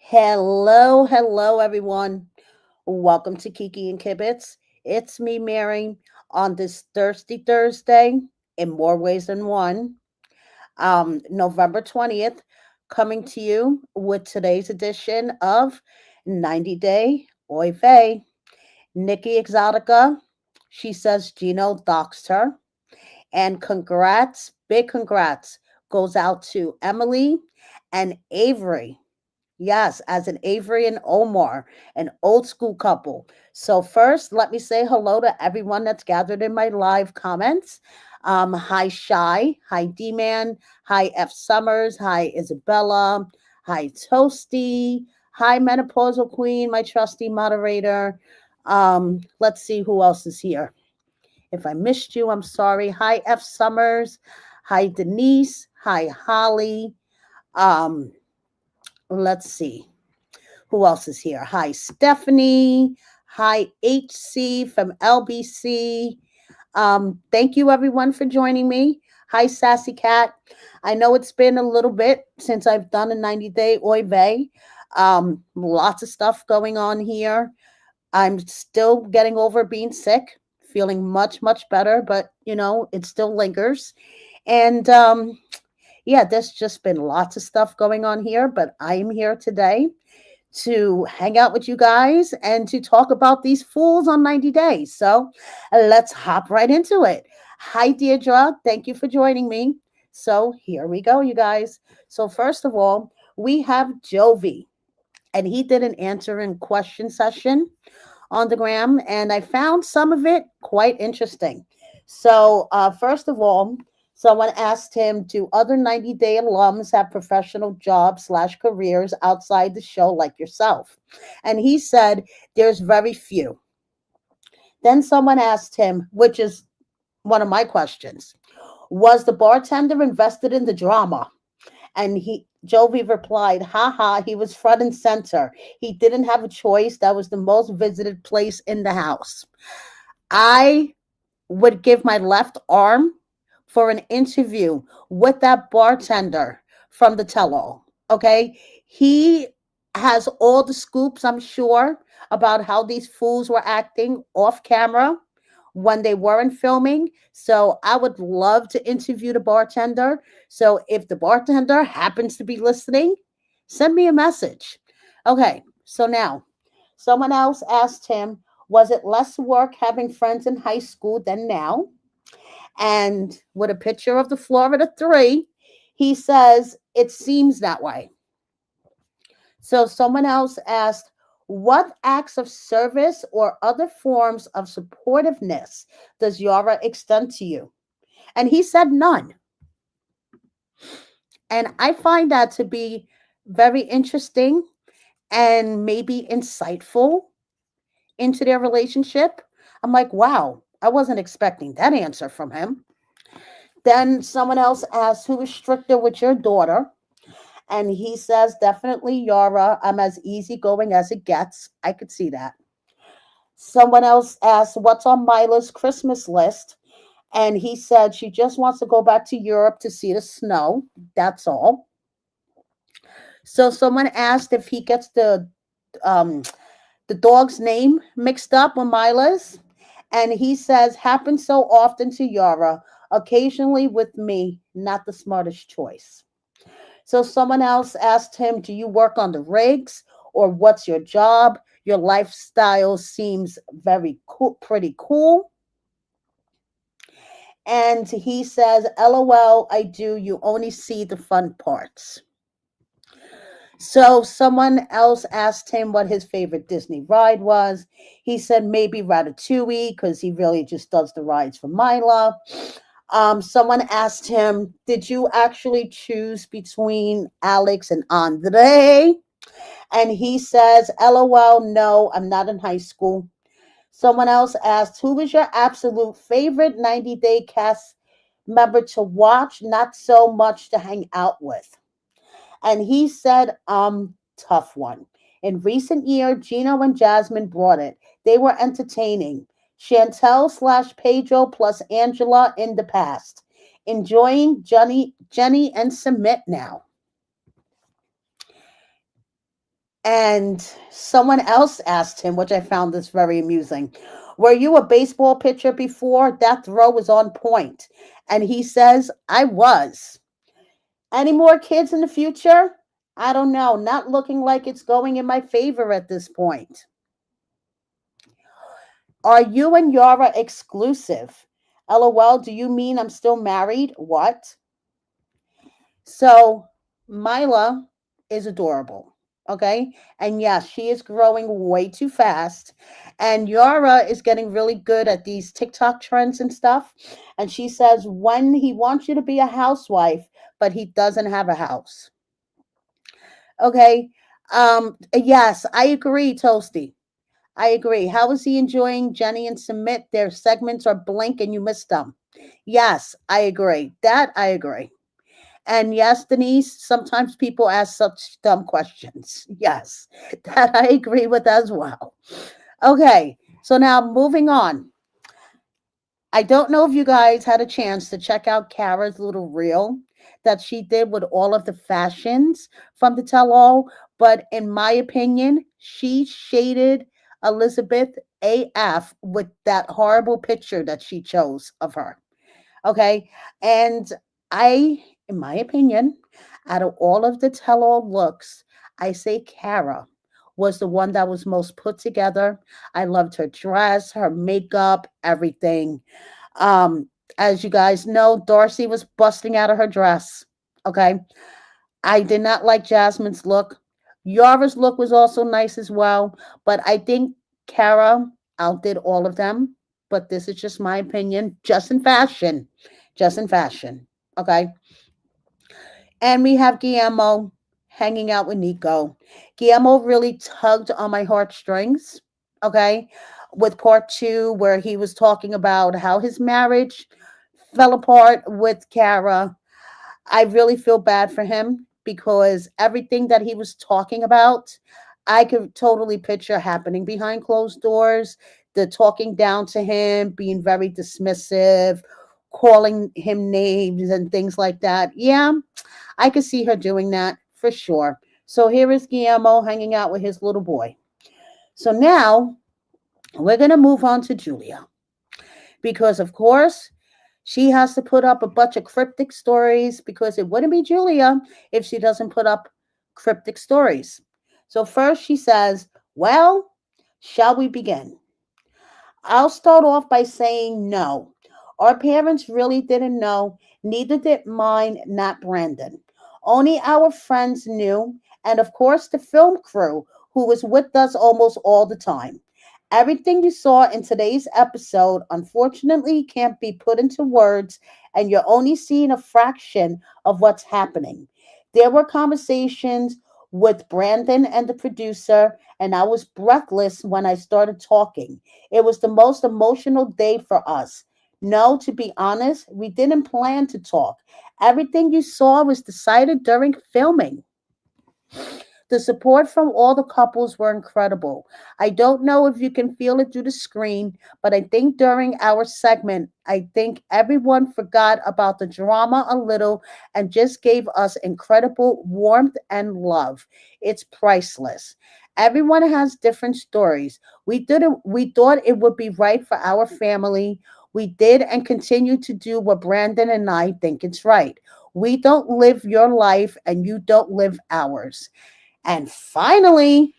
Hello, everyone. Welcome to Kiki and Kibitz. It's me, Mary, on this Thirsty Thursday in more ways than one. November 20th, coming to you with today's edition of 90 Day Oy Vey. Nikki Exotica, she says Gino doxed her. And congrats, big congrats, goes out to Emily and Avery. Yes, as an Avery and Omar, an old school couple. So, first, let me say hello to everyone that's gathered in my live comments. Hi, Shy. Hi, D Man. Hi, F. Summers. Hi, Isabella. Hi, Toasty. Hi, Menopausal Queen, my trusty moderator. Let's see who else is here. If I missed you, I'm sorry. Hi, F. Summers. Hi, Denise. Hi, Holly. Um, let's see. Who else is here? Hi, Stephanie. Hi, HC from LBC. Thank you, everyone, for joining me. Hi, Sassy Cat. I know it's been a little bit since I've done a 90 day Oy Vey. Lots of stuff going on here. I'm still getting over being sick, feeling much better, but it still lingers. And yeah, there's just been lots of stuff going on here, but I am here today to hang out with you guys and to talk about these fools on 90 days. So let's hop right into it. Hi, Deirdre. Thank you for joining me. So here we go, you guys. So, first of all, we have Jovi, and he did an answer and question session on the gram, and I found some of it quite interesting. So, first of all, someone asked him, "Do other 90 Day alums have professional jobs slash careers outside the show like yourself?" And he said, "There's very few." Then someone asked him, which is one of my questions, "Was the bartender invested in the drama?" And Jovi replied, "Ha, he was front and center. He didn't have a choice. That was the most visited place in the house." I would give my left arm for an interview with that bartender from the tell all. Okay. He has all the scoops, I'm sure, about how these fools were acting off camera when they weren't filming. So I would love to interview the bartender. So if the bartender happens to be listening, send me a message. Okay. So now, someone else asked him, was it less work having friends in high school than now? And with a picture of the Florida Three, he says, it seems that way. So someone else asked, what acts of service or other forms of supportiveness does Yara extend to you? And he said none. And I find that to be very interesting and maybe insightful into their relationship. I'm like, wow, I wasn't expecting that answer from him. Then someone else asks, who is stricter with your daughter? And he says, definitely Yara. I'm as easygoing as it gets. I could see that. Someone else asked, what's on Mila's Christmas list? And he said, she just wants to go back to Europe to see the snow. That's all. So someone asked if he gets um, the dog's name mixed up with Mila's. And he says, happens so often to Yara, occasionally with me, not the smartest choice. So someone else asked him, do you work on the rigs or what's your job? Your lifestyle seems very cool, pretty cool. And he says, LOL, I do. You only see the fun parts. So someone else asked him what his favorite Disney ride was. He said maybe Ratatouille because he really just does the rides for Mila. Someone asked him, did you actually choose between Alex and Andre? And he says, LOL, no, I'm not in high school. Someone else asked, who was your absolute favorite 90 Day cast member to watch, not so much to hang out with? And he said, tough one. In recent year, Gino and Jasmine brought it. They were entertaining. Chantel slash Pedro plus Angela in the past. Enjoying Jenny and Submit now. And someone else asked him, which I found this very amusing, were you a baseball pitcher before? That throw was on point. And he says, I was. Any more kids in the future? I don't know. Not looking like it's going in my favor at this point. Are you and Yara exclusive? LOL, do you mean I'm still married? What? So, Mila is adorable. Okay. And yes, she is growing way too fast. And Yara is getting really good at these TikTok trends and stuff. And she says, when he wants you to be a housewife, but he doesn't have a house. Okay. Yes, I agree, Toasty. I agree. How is he enjoying Jenny and Submit? Their segments are blink and you missed them. Yes, I agree. That I agree. And yes, Denise, sometimes people ask such dumb questions. Yes, that I agree with as well. Okay, so now moving on. I don't know if you guys had a chance to check out Kara's little reel that she did with all of the fashions from the tell all, but in my opinion, she shaded Elizabeth AF with that horrible picture that she chose of her. Okay. And in my opinion, out of all of the tell all looks, I say Kara was the one that was most put together. I loved her dress, her makeup, everything. Um, as you guys know, Darcy was busting out of her dress. Okay. I did not like Jasmine's look. Yara's look was also nice as well, but I think Kara outdid all of them. But this is just my opinion, just in fashion. Just in fashion. Okay. And we have Guillermo hanging out with Nico. Guillermo really tugged on my heartstrings. Okay. With part two, where he was talking about how his marriage fell apart with Kara. I really feel bad for him because everything that he was talking about, I could totally picture happening behind closed doors. The talking down to him, being very dismissive, calling him names and things like that. Yeah, I could see her doing that for sure. So here is Guillermo hanging out with his little boy. So now we're going to move on to Julia because, of course, she has to put up a bunch of cryptic stories because it wouldn't be Julia if she doesn't put up cryptic stories. So, first she says, well, shall we begin? I'll start off by saying no. Our parents really didn't know, neither did mine, not Brandon. Only our friends knew, and of course the film crew, who was with us almost all the time. Everything you saw in today's episode, unfortunately, can't be put into words, and you're only seeing a fraction of what's happening. There were conversations with Brandon and the producer, and I was breathless when I started talking. It was the most emotional day for us. No, to be honest, we didn't plan to talk. Everything you saw was decided during filming. The support from all the couples were incredible. I don't know if you can feel it through the screen, but I think during our segment, I think everyone forgot about the drama a little and just gave us incredible warmth and love. It's priceless. Everyone has different stories. We thought it would be right for our family. We did and continue to do what Brandon and I think it's right. We don't live your life and you don't live ours. And finally,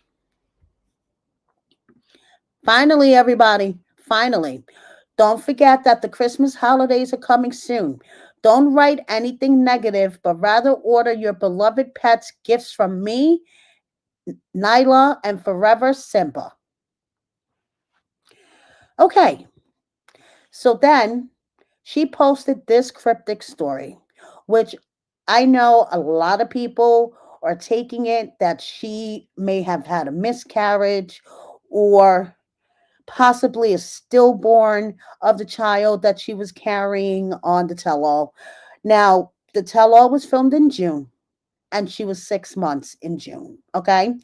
everybody, finally, don't forget that the Christmas holidays are coming soon. Don't write anything negative, but rather order your beloved pets gifts from me, Nyla, and forever Simba. Okay, so then she posted this cryptic story, which I know a lot of people are taking it that she may have had a miscarriage or possibly a stillborn of the child that she was carrying on the tell all. Now, the tell all was filmed in June and she was 6 months in June. Okay.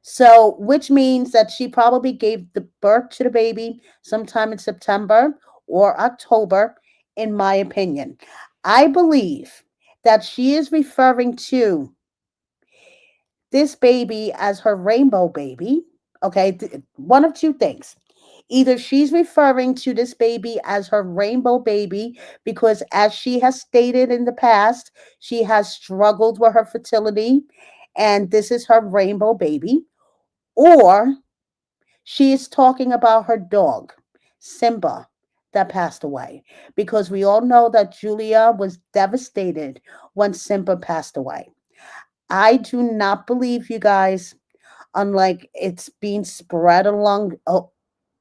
So, which means that she probably gave the birth to the baby sometime in September or October, in my opinion. I believe that she is referring to this baby as her rainbow baby. Okay, one of two things. Either she's referring to this baby as her rainbow baby because, as she has stated in the past, she has struggled with her fertility and this is her rainbow baby, or she is talking about her dog, Simba, that passed away. Because we all know that Julia was devastated when Simba passed away. I do not believe, you guys, unlike it's being spread along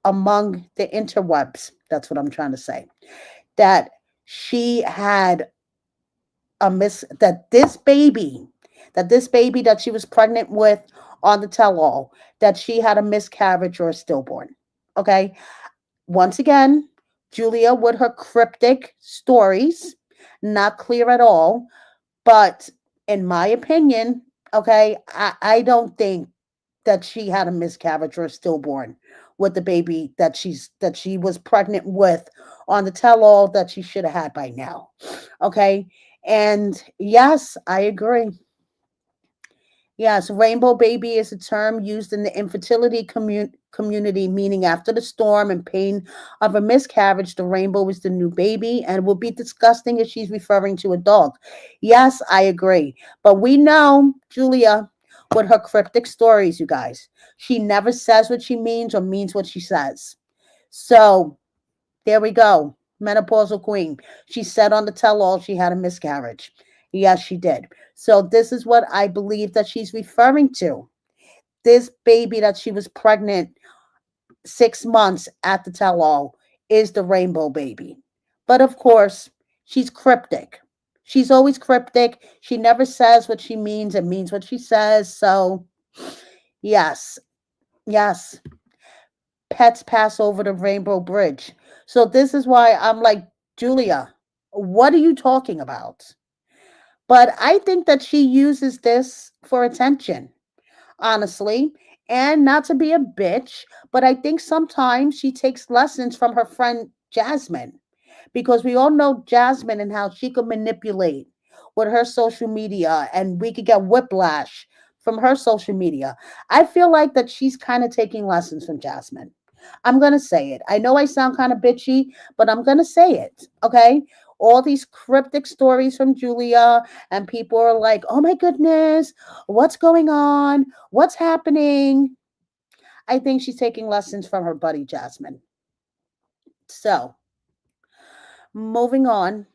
among the interwebs. That's what I'm trying to say. That she had a miss that this baby that she was pregnant with on the tell all, that she had a miscarriage or a stillborn. Okay. Once again, Julia with her cryptic stories, not clear at all. But in my opinion, okay, I don't think that she had a miscarriage or a stillborn with the baby that she was pregnant with on the tell all that she should have had by now. Okay. And yes, I agree. Yes, rainbow baby is a term used in the infertility community, meaning after the storm and pain of a miscarriage, the rainbow is the new baby and will be disgusting if she's referring to a dog. Yes, I agree. But we know Julia with her cryptic stories, you guys. She never says what she means or means what she says. So there we go. Menopausal queen. She said on the tell all she had a miscarriage. Yes, she did. So this is what I believe that she's referring to. This baby that she was pregnant 6 months at the tell all is the rainbow baby. But of course, she's cryptic. She's always cryptic. She never says what she means and means what she says. So, yes, yes, pets pass over the rainbow bridge. So this is why I'm like, Julia, what are you talking about? But I think that she uses this for attention, honestly, and not to be a bitch, but I think sometimes she takes lessons from her friend Jasmine, because we all know Jasmine and how she could manipulate with her social media and we could get whiplash from her social media. I feel like that she's kind of taking lessons from Jasmine. I'm going to say it. I know I sound kind of bitchy, but I'm going to say it. Okay. All these cryptic stories from Julia, and people are like, oh my goodness, what's going on? What's happening? I think she's taking lessons from her buddy Jasmine. So, moving on,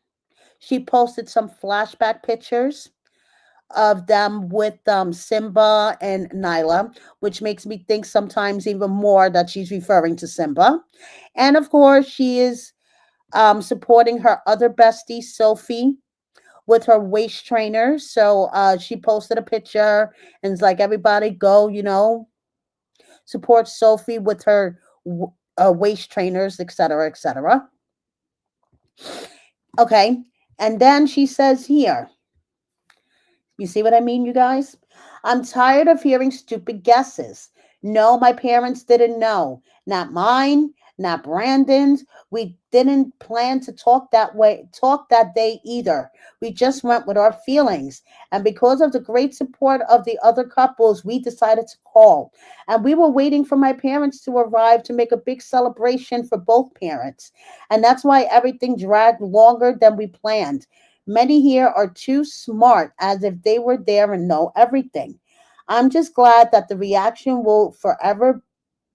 she posted some flashback pictures of them with Simba and Nyla, which makes me think sometimes even more that she's referring to Simba. And of course, she is supporting her other bestie, Sophie, with her waist trainer. So she posted a picture and it's like, everybody go, support Sophie with her waist trainers, etc., etc. Okay. And then she says here, you see what I mean, you guys? I'm tired of hearing stupid guesses. No, my parents didn't know. Not mine, not Brandon's. We didn't plan to talk that day either. We just went with our feelings. And because of the great support of the other couples, we decided to call. And we were waiting for my parents to arrive to make a big celebration for both parents. And that's why everything dragged longer than we planned. Many here are too smart as if they were there and know everything. I'm just glad that the reaction will forever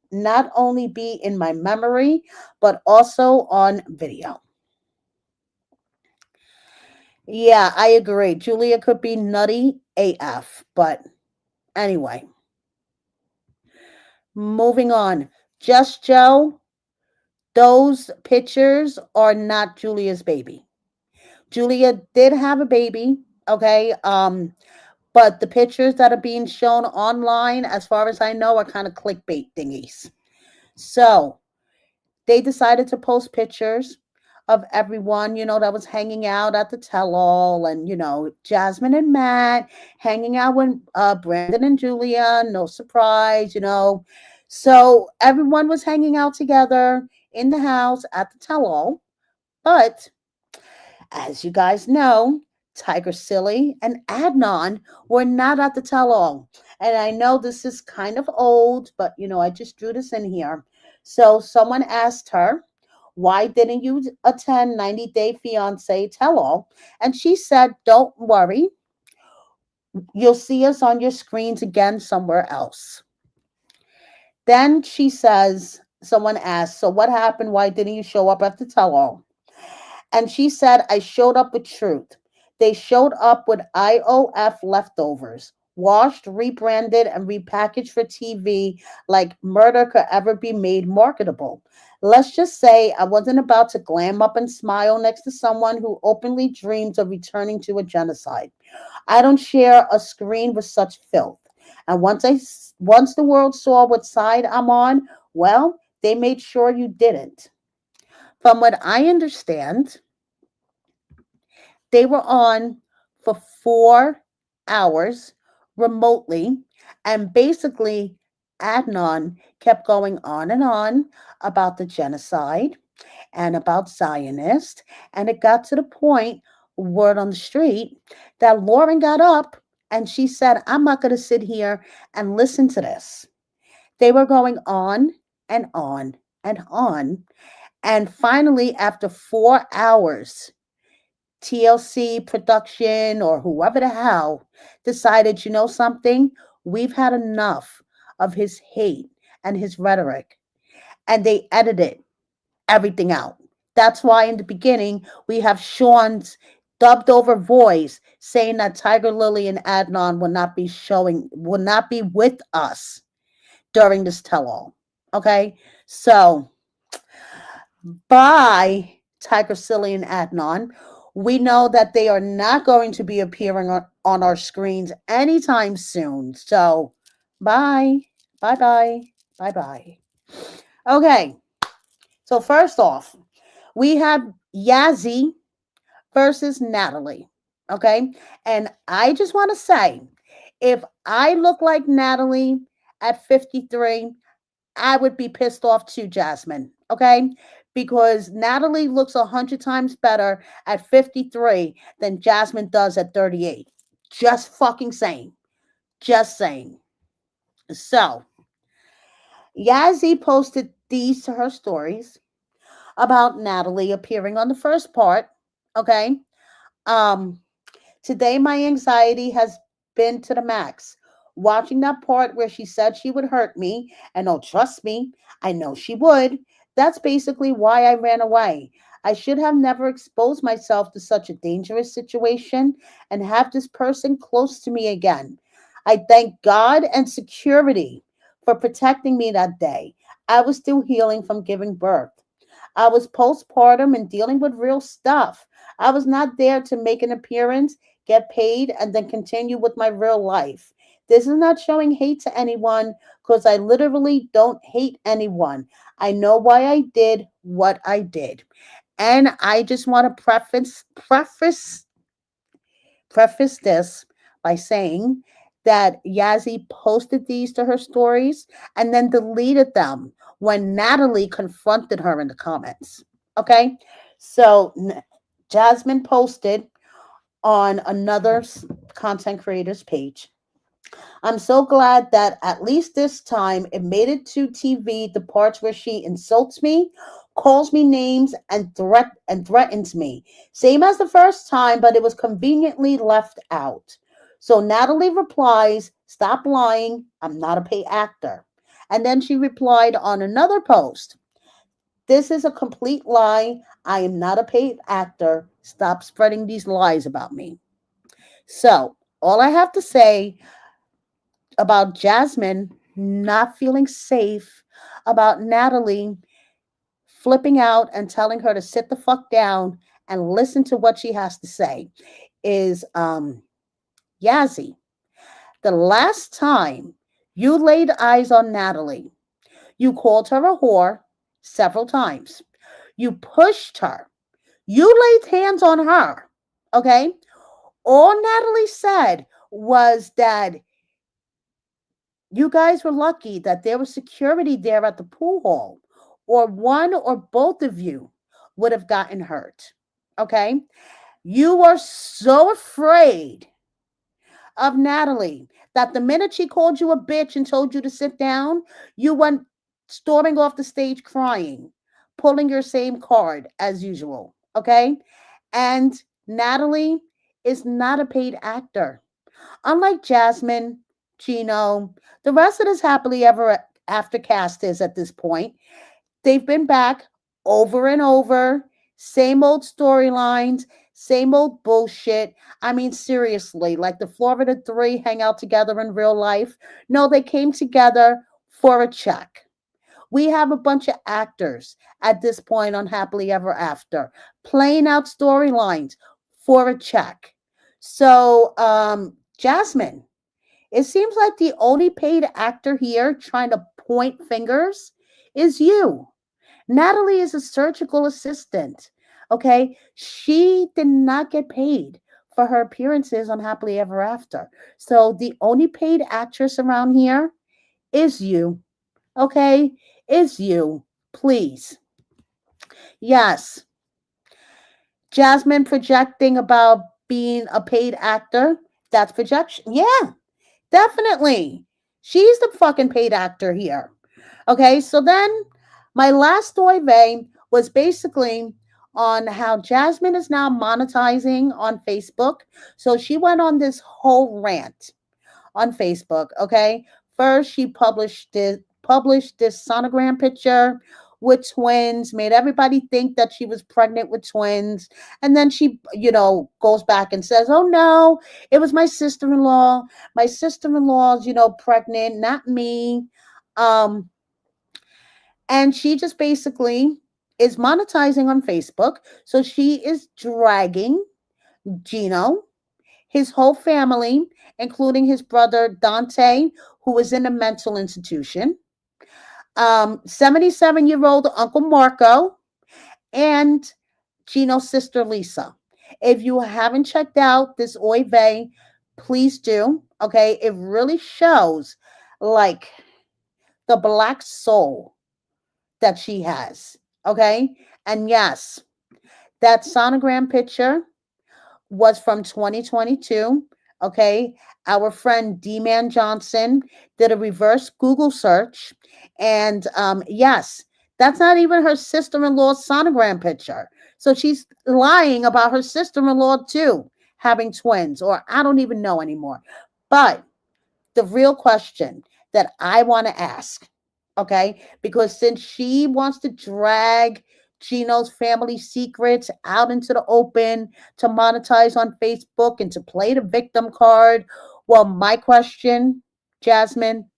not only be in my memory, but also on video. Yeah, I agree. Julia could be nutty AF, but anyway, moving on. Just Joe, those pictures are not Julia's baby. Julia did have a baby, okay? But the pictures that are being shown online, as far as I know, are kind of clickbait thingies. So they decided to post pictures of everyone, that was hanging out at the tell all, and, Jasmine and Matt hanging out with Brandon and Julia, no surprise. So everyone was hanging out together in the house at the tell all. But as you guys know, Tiger Silly and Adnan were not at the tell all. And I know this is kind of old, but I just drew this in here. So someone asked her, why didn't you attend 90 Day Fiance tell all? And she said, don't worry, you'll see us on your screens again somewhere else. Then she says, someone asked, so what happened? Why didn't you show up at the tell all? And she said, I showed up with truth. They showed up with IOF leftovers, washed, rebranded, and repackaged for TV like murder could ever be made marketable. Let's just say I wasn't about to glam up and smile next to someone who openly dreams of returning to a genocide. I don't share a screen with such filth. And once the world saw what side I'm on, well, they made sure you didn't. From what I understand, they were on for 4 hours remotely, and basically, Adnan kept going on and on about the genocide and about Zionists. And it got to the point, word on the street, that Lauren got up and she said, I'm not going to sit here and listen to this. They were going on and on and on. And finally, after 4 hours, TLC production or whoever the hell decided, something? We've had enough of his hate and his rhetoric. And they edited everything out. That's why in the beginning we have Sean's dubbed over voice saying that Tiger Lily and Adnan will not be with us during this tell all. Okay? So by Tiger Silly and Adnan, we know that they are not going to be appearing on our screens anytime soon. So bye. Bye bye. Bye bye. Okay. So first off, we have Yazzie versus Natalie. Okay. And I just want to say, if I look like Natalie at 53, I would be pissed off too, Jasmine. Okay. Because Natalie looks 100 times better at 53 than Jasmine does at 38. Just fucking saying. Just saying. So, Yazzie posted these to her stories about Natalie appearing on the first part. Okay. Um, Today my anxiety has been to the max. Watching that part where she said she would hurt me, and oh, trust me, I know she would. That's basically why I ran away. I should have never exposed myself to such a dangerous situation and have this person close to me again. I thank God and security for protecting me that day. I was still healing from giving birth. I was postpartum and dealing with real stuff. I was not there to make an appearance, get paid, and then continue with my real life. This is not showing hate to anyone because I literally don't hate anyone. I know why I did what I did. And I just want to preface this by saying that Yazzie posted these to her stories and then deleted them when Natalie confronted her in the comments. Okay? So Jasmine posted on another content creator's page. I'm so glad that at least this time it made it to TV, the parts where she insults me, calls me names, and threatens me. Same as the first time, but it was conveniently left out. So Natalie replies, stop lying, I'm not a paid actor. And then she replied on another post, this is a complete lie. I am not a paid actor. Stop spreading these lies about me. So, all I have to say about Jasmine not feeling safe, about Natalie flipping out and telling her to sit the fuck down and listen to what she has to say is Yazzie. The last time you laid eyes on Natalie, you called her a whore several times. You pushed her. You laid hands on her. Okay? All Natalie said was that you guys were lucky that there was security there at the pool hall, or one or both of you would have gotten hurt. Okay? You were so afraid of Natalie that the minute she called you a bitch and told you to sit down, you went storming off the stage crying, pulling your same card as usual. Okay? And Natalie is not a paid actor. Unlike Jasmine, Gino, the rest of this happily ever after cast is at this point. They've been back over and over, same old storylines, same old bullshit. I mean, seriously, like the Florida Three hang out together in real life. No, they came together for a check. We have a bunch of actors at this point on Happily Ever After playing out storylines for a check. So, Jasmine, it seems like the only paid actor here trying to point fingers is you. Natalie is a surgical assistant. Okay. She did not get paid for her appearances on Happily Ever After. So the only paid actress around here is you. Okay. Is you. Please. Yes. Jasmine projecting about being a paid actor. That's projection. Yeah, definitely. She's the fucking paid actor here. Okay, so then my last story vein was basically on how Jasmine is now monetizing on Facebook. So she went on this whole rant on Facebook. Okay, first she published this sonogram picture with twins, made everybody think that she was pregnant with twins, and then she, goes back and says, "Oh no, it was my sister-in-law. My sister-in-law's, pregnant, not me." Um, and she just basically is monetizing on Facebook. So she is dragging Gino, his whole family, including his brother Dante, who is in a mental institution, 77-year-old Uncle Marco, and Gino's sister Lisa. If you haven't checked out this Oy vey, please do. Okay, it really shows like the black soul that she has. Okay, and yes, that sonogram picture was from 2022. Okay. Our friend D Man Johnson did a reverse Google search. And yes, that's not even her sister in law's sonogram picture. So she's lying about her sister in law, too, having twins, or I don't even know anymore. But the real question that I want to ask, okay? Because since she wants to drag Gino's family secrets out into the open to monetize on Facebook and to play the victim card, well, my question, Jasmine,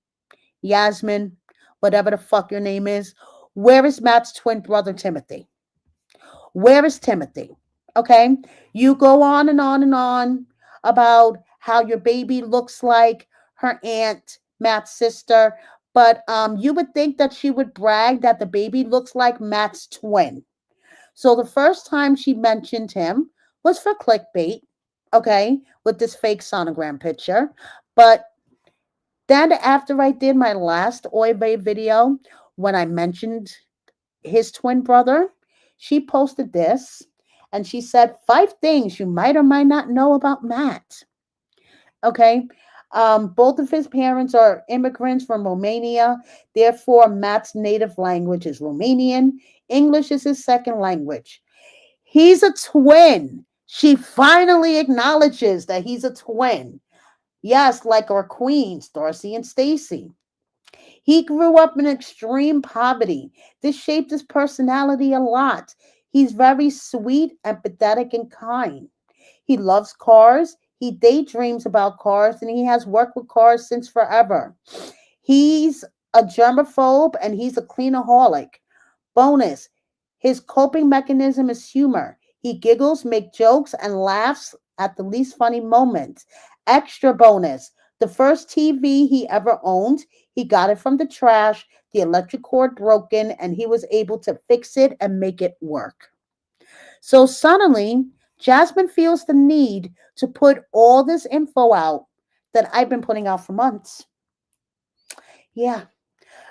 Yasmin, whatever the fuck your name is, where is Matt's twin brother Timothy? Where is Timothy? Okay. You go on and on and on about how your baby looks like her aunt, Matt's sister, but you would think that she would brag that the baby looks like Matt's twin. So the first time she mentioned him was for clickbait, okay, with this fake sonogram picture. But then after I did my last Oy vey video, when I mentioned his twin brother, she posted this and she said 5 things you might or might not know about Matt. Okay. Both of his parents are immigrants from Romania. Therefore, Matt's native language is Romanian. English is his second language. He's a twin. She finally acknowledges that he's a twin. Yes, like our queens, Darcy and Stacy. He grew up in extreme poverty. This shaped his personality a lot. He's very sweet, empathetic, and kind. He loves cars. He daydreams about cars, and he has worked with cars since forever. He's a germaphobe and he's a cleanaholic. Bonus, his coping mechanism is humor. He giggles, makes jokes, and laughs at the least funny moments. Extra bonus, the first TV he ever owned, he got it from the trash, the electric cord broken, and he was able to fix it and make it work. So suddenly, Jasmine feels the need to put all this info out that I've been putting out for months. Yeah.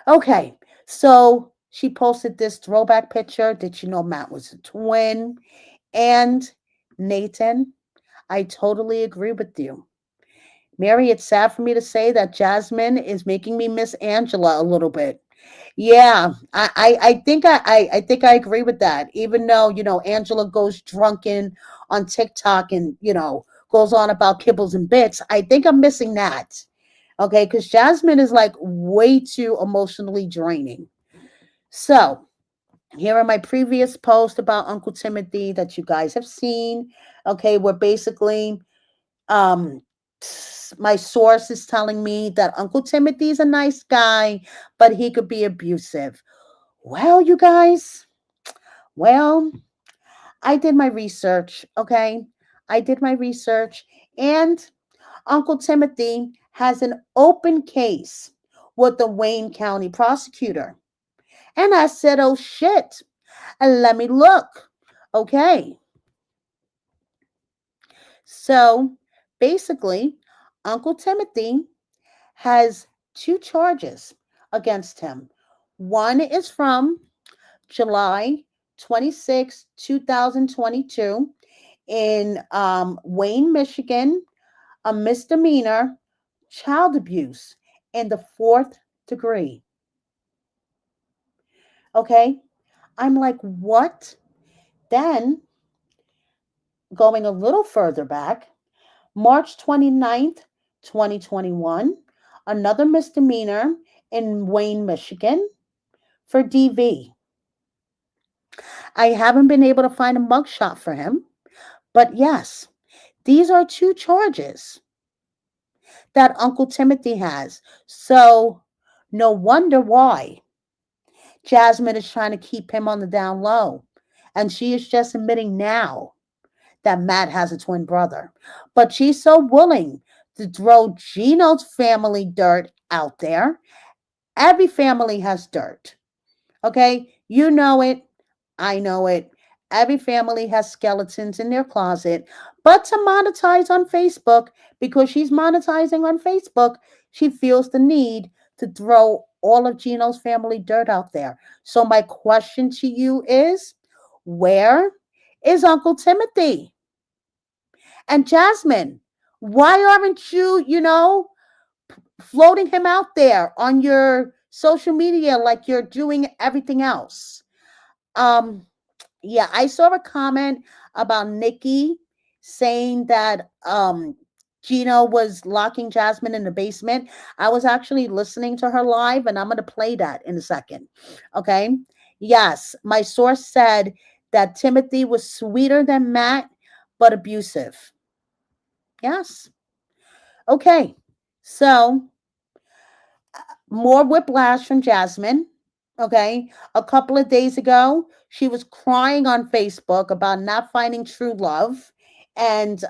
Okay. So she posted this throwback picture. Did you know Matt was a twin? And Nathan, I totally agree with you. Mary, it's sad for me to say that Jasmine is making me miss Angela a little bit. Yeah, I think I think I agree with that. Even though, Angela goes drunken on TikTok and, goes on about kibbles and bits, I think I'm missing that. Okay, because Jasmine is like way too emotionally draining. So, here are my previous posts about Uncle Timothy that you guys have seen. Okay, where basically um my source is telling me that Uncle Timothy's a nice guy, but he could be abusive. Well, you guys, well, I did my research, okay? I did my research, and Uncle Timothy has an open case with the Wayne County prosecutor. And I said, oh shit, let me look. Okay, so basically, Uncle Timothy has two charges against him. One is from July 26, 2022, in Wayne, Michigan, a misdemeanor child abuse in the fourth degree. Okay. I'm like, what? Then going a little further back, March 29th, 2021, another misdemeanor in Wayne, Michigan for DV. I haven't been able to find a mugshot for him, but yes, these are two charges that Uncle Timothy has. So, no wonder why Jasmine is trying to keep him on the down low. And she is just admitting now that Matt has a twin brother. But she's so willing to throw Gino's family dirt out there. Every family has dirt. Okay? You know it. I know it. Every family has skeletons in their closet. But to monetize on Facebook, because she's monetizing on Facebook, she feels the need to throw all of Gino's family dirt out there. So, my question to you is, where is Uncle Timothy? And Jasmine, why aren't you, floating him out there on your social media like you're doing everything else? Um, yeah, I saw a comment about Nikki saying that Gino was locking Jasmine in the basement. I was actually listening to her live, and I'm going to play that in a second. Okay. Yes, my source said that Timothy was sweeter than Matt, but abusive. Yes. Okay. So, more whiplash from Jasmine. Okay. A couple of days ago, she was crying on Facebook about not finding true love. And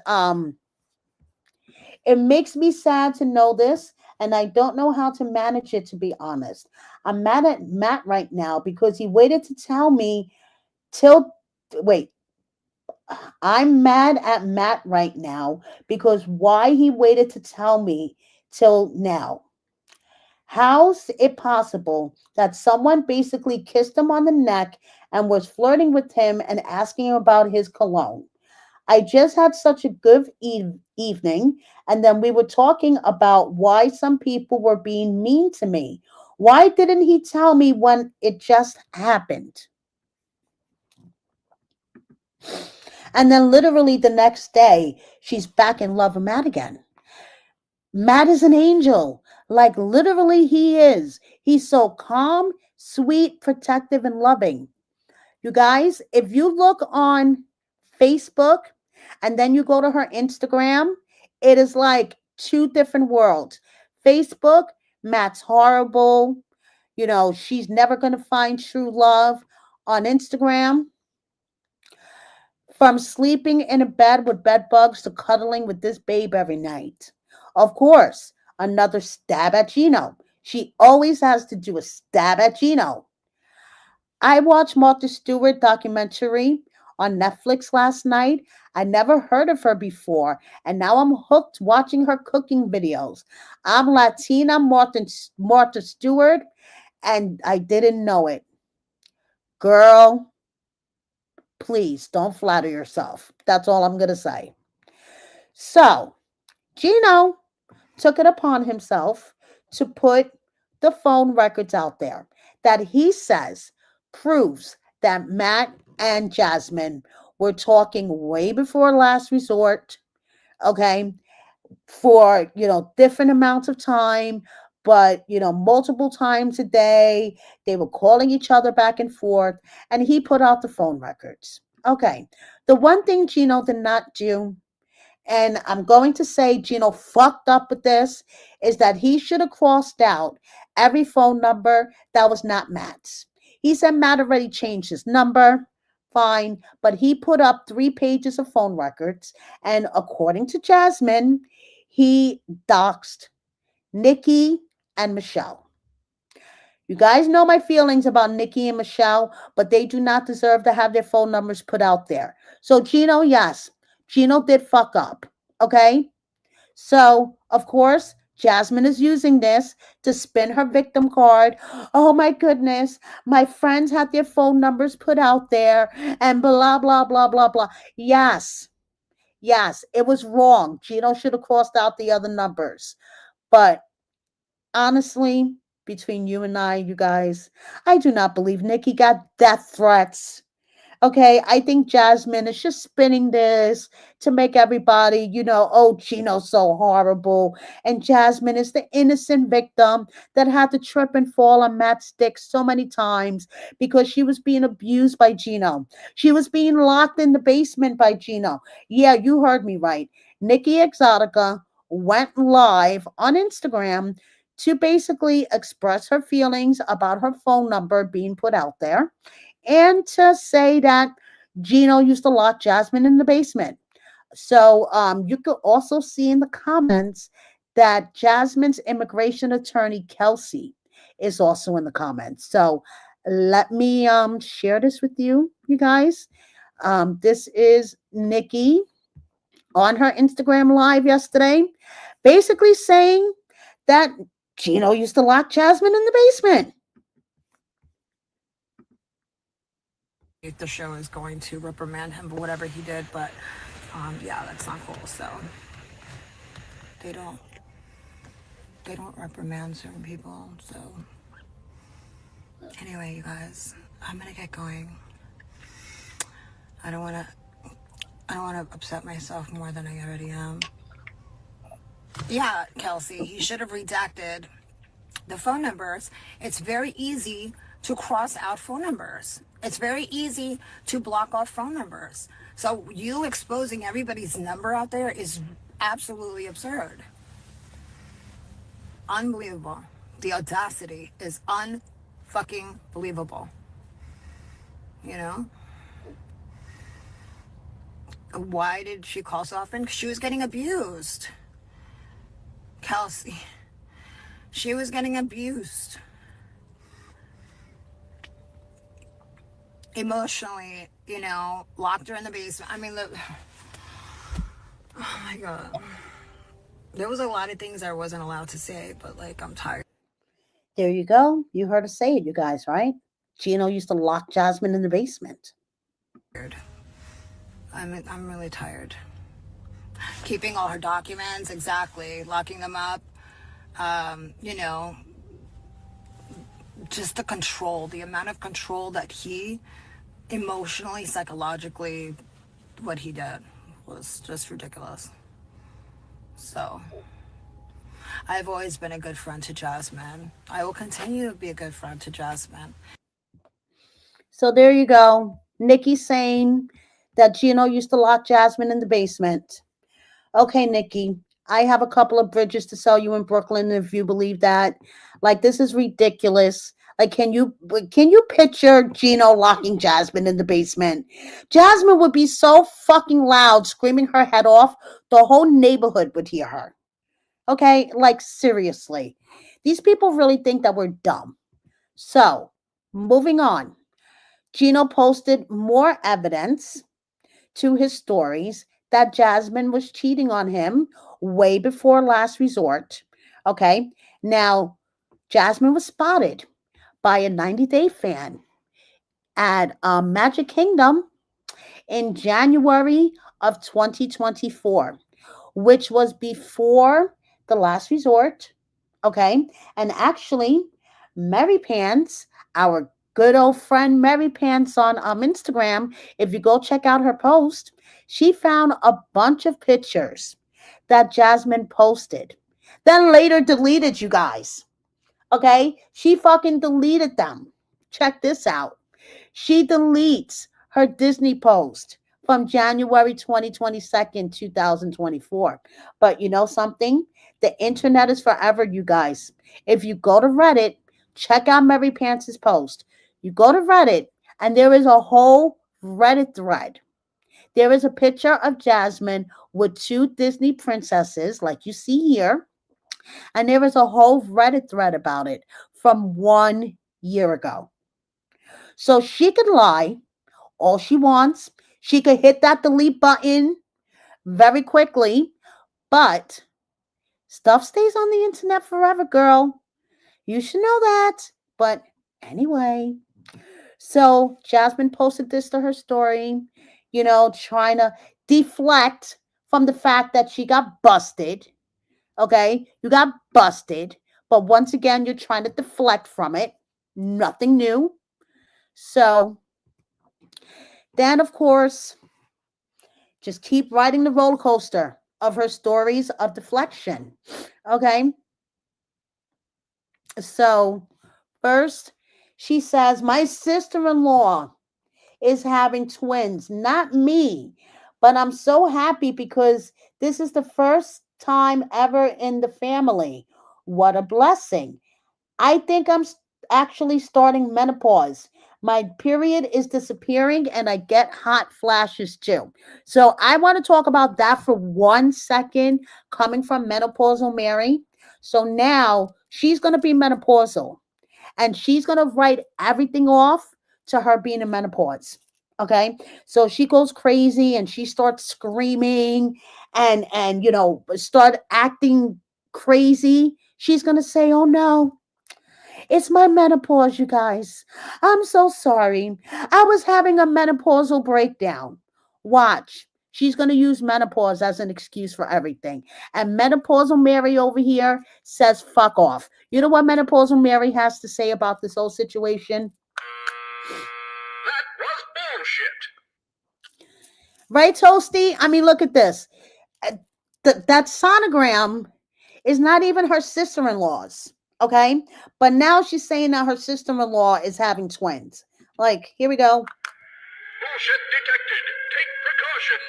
it makes me sad to know this. And I don't know how to manage it, to be honest. I'm mad at Matt right now because he waited to tell me till. Wait, I'm mad at Matt right now because why he waited to tell me till now. How's it possible that someone basically kissed him on the neck and was flirting with him and asking him about his cologne? I just had such a good evening, and then we were talking about why some people were being mean to me. Why didn't he tell me when it just happened? And then, literally, the next day, she's back in love with Matt again. Matt is an angel. Like, literally, he is. He's so calm, sweet, protective, and loving. You guys, if you look on Facebook and then you go to her Instagram, it is like two different worlds. Facebook, Matt's horrible. She's never going to find true love. On Instagram, from sleeping in a bed with bed bugs to cuddling with this babe every night. Of course, another stab at Gino. She always has to do a stab at Gino. I watched Martha Stewart documentary on Netflix last night. I never heard of her before, and now I'm hooked watching her cooking videos. I'm Latina Martha Stewart, and I didn't know it. Girl, Please don't flatter yourself. That's all I'm going to say. So, Gino took it upon himself to put the phone records out there that he says proves that Matt and Jasmine were talking way before last resort, okay, for, different amounts of time, but, multiple times a day. They were calling each other back and forth, and he put out the phone records. Okay. The one thing Gino did not do, and I'm going to say Gino fucked up with this, is that he should have crossed out every phone number that was not Matt's. He said Matt already changed his number. Fine. But he put up 3 pages of phone records. And according to Jasmine, he doxed Nikki and Michelle. You guys know my feelings about Nikki and Michelle, but they do not deserve to have their phone numbers put out there. So, Gino, yes, Gino did fuck up. Okay? So, of course, Jasmine is using this to spin her victim card. Oh my goodness, my friends had their phone numbers put out there and blah, blah, blah, blah, blah. Yes, yes, it was wrong. Gino should have crossed out the other numbers. But honestly, between you and I, you guys, I do not believe Nikki got death threats. Okay, I think Jasmine is just spinning this to make everybody, oh, Gino's so horrible. And Jasmine is the innocent victim that had to trip and fall on Matt's dick so many times because she was being abused by Gino. She was being locked in the basement by Gino. Yeah, you heard me right. Nikki Exotica went live on Instagram to basically express her feelings about her phone number being put out there and to say that Gino used to lock Jasmine in the basement. So you could also see in the comments that Jasmine's immigration attorney, Kelsey, is also in the comments. So let me share this with you, you guys. This is Nikki on her Instagram live yesterday, basically saying that Gino used to lock Jasmine in the basement. The show is going to reprimand him for whatever he did, but yeah, that's not cool. So they don't they don't reprimand certain people. So anyway, you guys, I'm gonna get going. I don't wanna I don't wanna upset myself more than I already am. Yeah, Kelsey, he should have redacted the phone numbers. It's very easy to cross out phone numbers. It's very easy to block off phone numbers. So you exposing everybody's number out there is absolutely absurd. Unbelievable. The audacity is unfucking believable. You know? Why did she call so often? 'Cause she was getting abused. Kelsey. She was getting abused. Emotionally, locked her in the basement. I mean, oh my God. There was a lot of things I wasn't allowed to say, but like, I'm tired. There you go. You heard her say it, you guys, right? Gino used to lock Jasmine in the basement. I'm really tired. Keeping all her documents, exactly, locking them up. Um, you know, just the amount of control that he emotionally, psychologically, what he did was just ridiculous. So, I've always been a good friend to Jasmine. I will continue to be a good friend to Jasmine. So there you go. Nikki saying that Gino used to lock Jasmine in the basement. Okay, Nikki, I have a couple of bridges to sell you in Brooklyn if you believe that. Like, this is ridiculous. Like, can you picture Gino locking Jasmine in the basement? Jasmine would be so fucking loud, screaming her head off, the whole neighborhood would hear her. Okay, like seriously, these people really think that we're dumb. So, moving on. Gino posted more evidence to his stories that Jasmine was cheating on him way before last resort. Okay. Now, Jasmine was spotted by a 90 Day fan at Magic Kingdom in January of 2024, which was before the last resort. Okay. And actually, Mary Pants, our good old friend Mary Pants on Instagram, if you go check out her post, she found a bunch of pictures that Jasmine posted, then later deleted, you guys. Okay. She fucking deleted them. Check this out. She deletes her Disney post from January 2022, 2024. But you know something? The internet is forever, you guys. If you go to Reddit, check out Mary Pants' post. You go to Reddit, and there is a whole Reddit thread. There is a picture of Jasmine with two Disney princesses, like you see here, and there is a whole Reddit thread about it from 1 year ago. So she could lie all she wants. She could hit that delete button very quickly, but stuff stays on the internet forever, girl. You should know that. But anyway, so Jasmine posted this to her story, trying to deflect from the fact that she got busted. Okay, you got busted, but once again, you're trying to deflect from it. Nothing new. So then, of course, just keep riding the roller coaster of her stories of deflection. Okay. So, first, she says, my sister in law is having twins, not me. But I'm so happy because this is the first time ever in the family. What a blessing. I think actually starting menopause. My period is disappearing and I get hot flashes too. So I want to talk about that for 1 second, coming from menopausal Mary. So now she's going to be menopausal and she's going to write everything off to her being in menopause. Okay. So she goes crazy and she starts screaming and start acting crazy. She's going to say, oh no, it's my menopause, you guys. I'm so sorry. I was having a menopausal breakdown. Watch. She's going to use menopause as an excuse for everything. And menopausal Mary over here says, fuck off. You know what menopausal Mary has to say about this whole situation? That was bullshit. Right, Toasty? I mean, look at this. Uh, that sonogram is not even her sister in law's. Okay. But now she's saying that her sister in law is having twins. Like, here we go. Bullshit detected. Take precautions.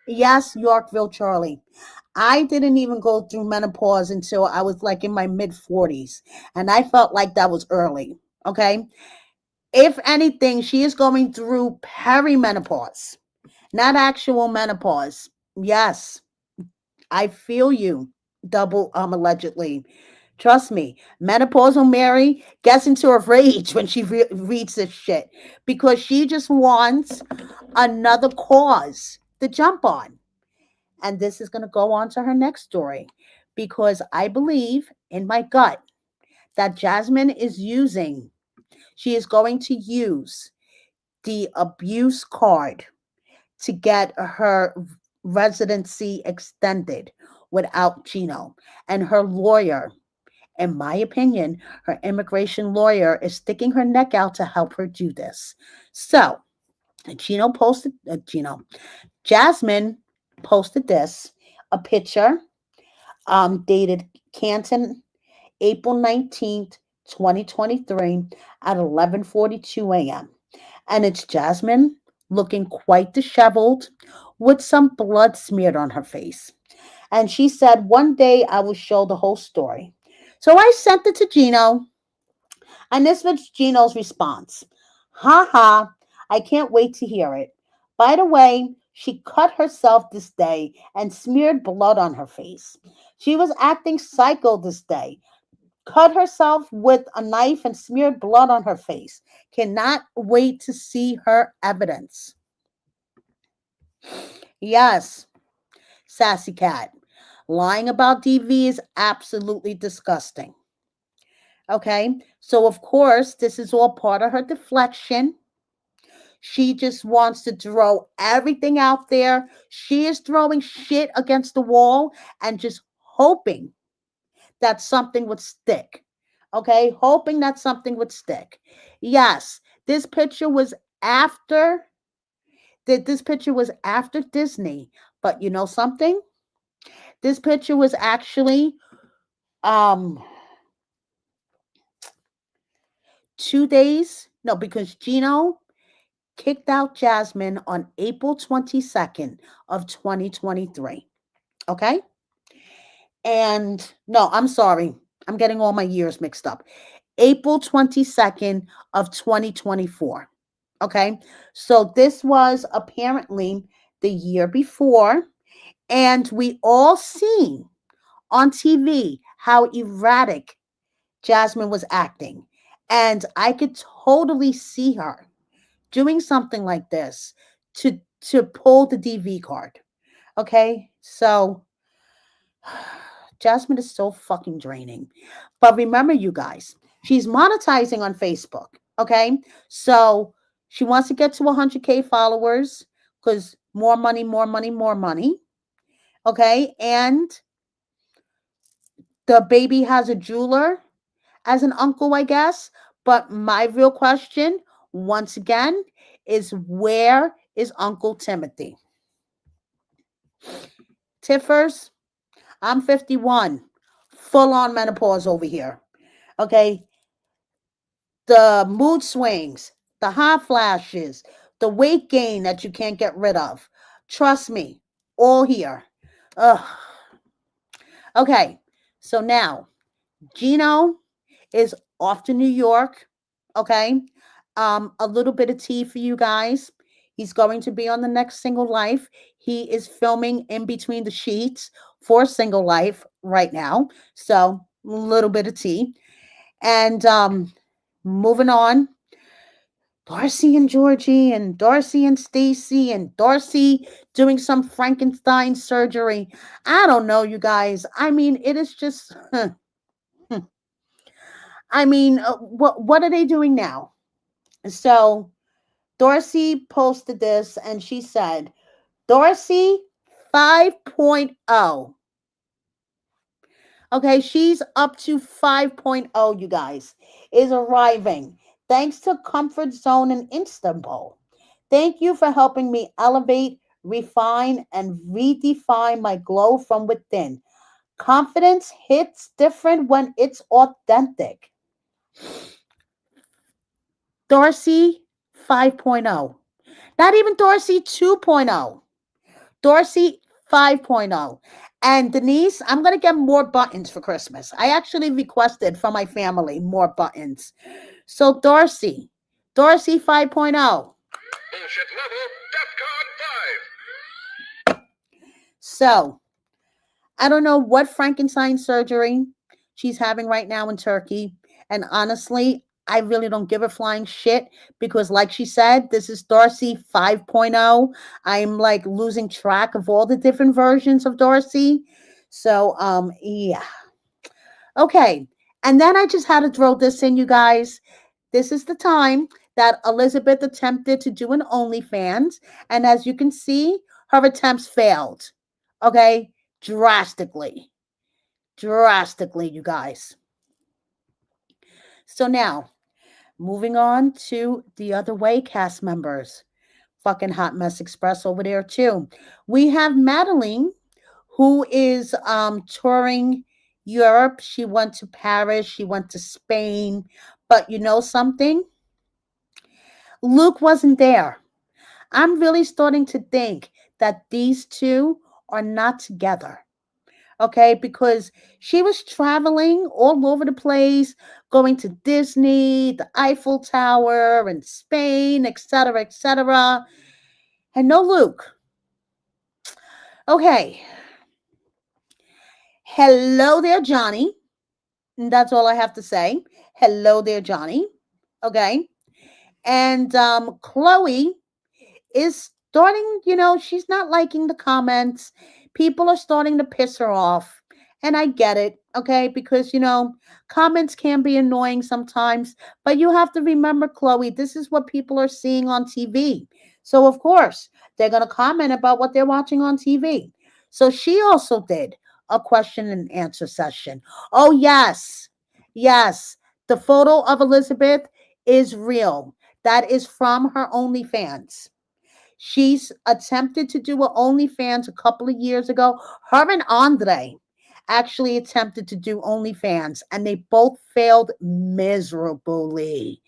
Yes, Yorkville Charlie. I didn't even go through menopause until I was like in my mid 40s. And I felt like that was early. Okay. If anything, she is going through perimenopause, not actual menopause. Yes, I feel you. Double allegedly. Trust me, menopausal Mary gets into a rage when she reads this shit because she just wants another cause to jump on. And this is going to go on to her next story because I believe in my gut that Jasmine she is going to use the abuse card to get her residency extended without Gino. And her lawyer, in my opinion, her immigration lawyer is sticking her neck out to help her do this. So, Jasmine posted this, a picture dated Canton, April 19th, 2023 at 11:42 a.m. And it's Jasmine looking quite disheveled with some blood smeared on her face. And she said, one day I will show the whole story. So I sent it to Gino, and this was Gino's response. Ha ha, I can't wait to hear it. By the way, she cut herself this day and smeared blood on her face. She was acting psycho this day. Cut herself with a knife and smeared blood on her face. Cannot wait to see her evidence. Yes, sassy cat. Lying about DV is absolutely disgusting. Okay, so of course, this is all part of her deflection. She just wants to throw everything out there. She is throwing shit against the wall and just hoping that something would stick. Okay, hoping that something would stick. Yes, this picture was after this picture was after Disney, but you know something? This picture was actually um 2 days. No, because Gino kicked out Jasmine on April 22nd of 2023. Okay? And no, I'm sorry. I'm getting all my years mixed up. April 22nd of 2024. Okay? So this was apparently the year before, and we all seen on TV how erratic Jasmine was acting. And I could totally see her doing something like this to pull the DV card. Okay? So Jasmine is so fucking draining. But remember, you guys, she's monetizing on Facebook. Okay? So she wants to get to 100K followers because more money, more money, more money. Okay? And the baby has a jeweler as an uncle, I guess. But my real question, once again, is where is Uncle Timothy? Tiffers, I'm 51, full on menopause over here. Okay. The mood swings, the hot flashes, the weight gain that you can't get rid of. Trust me, all here. Ugh. Okay. So now, Gino is off to New York. Okay. A little bit of tea for you guys. He's going to be on the next Single Life. He is filming in between the sheets for Single Life right now. So a little bit of tea. And moving on, Darcy and Georgie and Darcy and Stacy and Darcy doing some Frankenstein surgery. I don't know, you guys. I mean, it is just I mean, what are they doing now? So Dorsey posted this and she said, Dorsey 5.0. Okay, she's up to 5.0, you guys, is arriving thanks to Comfort Zone in Istanbul. Thank you for helping me elevate, refine, and redefine my glow from within. Confidence hits different when it's authentic. Dorsey 5.0. Not even Dorsey 2.0. Dorsey 5.0. And Denise, I'm going to get more buttons for Christmas. I actually requested from my family more buttons. So Dorsey 5.0. Bullshit level, DEFCON 5. So I don't know what Frankenstein surgery she's having right now in Turkey. And honestly, I really don't give a flying shit because, like she said, this is Darcy 5.0. I'm like losing track of all the different versions of Darcy. So, yeah. Okay. And then I just had to throw this in, you guys. This is the time that Elizabeth attempted to do an OnlyFans. And as you can see, her attempts failed. Okay. Drastically. Drastically, you guys. So now, moving on to the other way cast members. Fucking Hot Mess Express over there too. We have Madeline, who is touring Europe. She went to Paris, she went to Spain. But you know something? Luke wasn't there. I'm really starting to think that these two are not together. Okay, because she was traveling all over the place, going to Disney, the Eiffel Tower, and Spain, etc., etc. And no Luke. Okay, hello there, Johnny. That's all I have to say. Hello there, Johnny. Okay, and Chloe is starting. She's not liking the comments. People are starting to piss her off, And I get it, okay? Because, comments can be annoying sometimes, but you have to remember, Chloe, this is what people are seeing on TV. So, of course, they're going to comment about what they're watching on TV. So, she also did a question and answer session. Oh, yes, yes, the photo of Elizabeth is real. That is from her OnlyFans. She's attempted to do a OnlyFans a couple of years ago. Her and Andre actually attempted to do OnlyFans and they both failed miserably.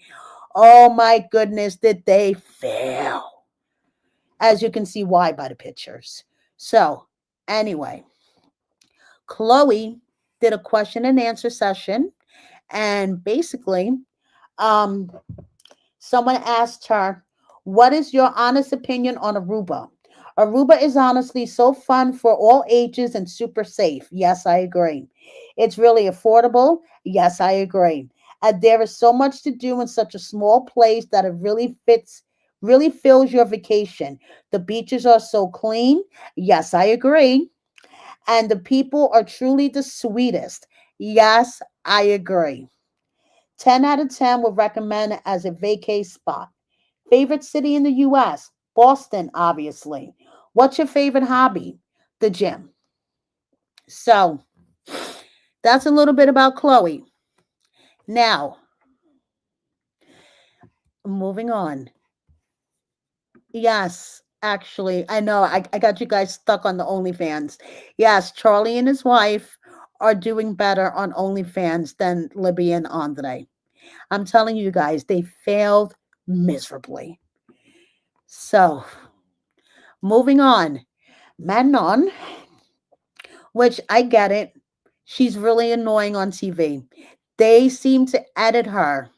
Oh my goodness, did they fail? As you can see why by the pictures. So, anyway, Chloe did a question and answer session and basically um someone asked her, "What is your honest opinion on Aruba?" Aruba is honestly so fun for all ages and super safe. Yes, I agree. It's really affordable. Yes, I agree. And there is so much to do in such a small place that it really fills your vacation. The beaches are so clean. Yes, I agree. And the people are truly the sweetest. Yes, I agree. 10 out of 10 would recommend it as a vacay spot. Favorite city in the US? Boston, obviously. What's your favorite hobby? The gym. So that's a little bit about Chloe. Now, moving on. Yes, actually, I know I got you guys stuck on the OnlyFans. Yes, Charlie and his wife are doing better on OnlyFans than Libby and Andre. I'm telling you guys, they failed miserably. So, moving on. Manon, which I get it. She's really annoying on TV. They seem to edit her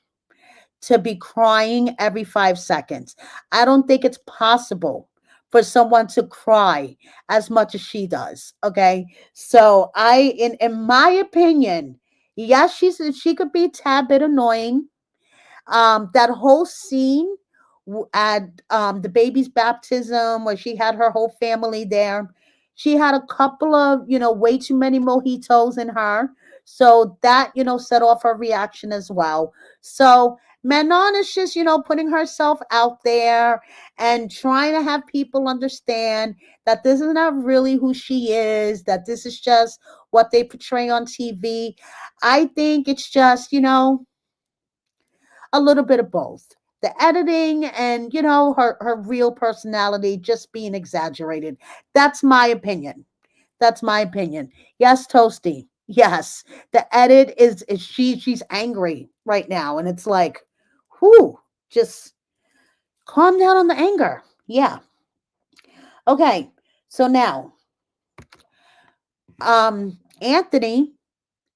to be crying every 5 seconds. I don't think it's possible for someone to cry as much as she does. Okay. So in my opinion, yes, she could be a tad bit annoying. That whole scene at the baby's baptism where she had her whole family there, she had a couple of way too many mojitos in her, so that set off her reaction as well. So Manon is just putting herself out there and trying to have people understand that this is not really who she is, that this is just what they portray on TV. I think it's just a little bit of both. The editing and her real personality just being exaggerated. That's my opinion. That's my opinion. Yes, Toasty. Yes, the edit is she's angry right now, and it's like, whoo, just calm down on the anger. Yeah. Okay. So now, Anthony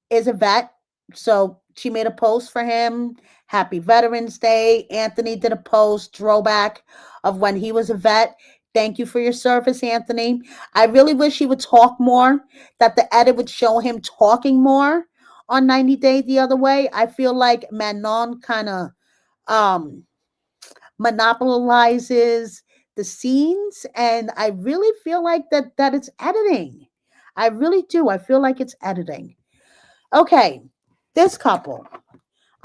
is a vet. So she made a post for him. Happy Veterans Day. Anthony did a post, throwback of when he was a vet. Thank you for your service, Anthony. I really wish he would talk more, that the edit would show him talking more on 90 Day the Other Way. I feel like Manon kind of um, monopolizes the scenes, and I really feel like that it's editing. I really do. I feel like it's editing. Okay, this couple.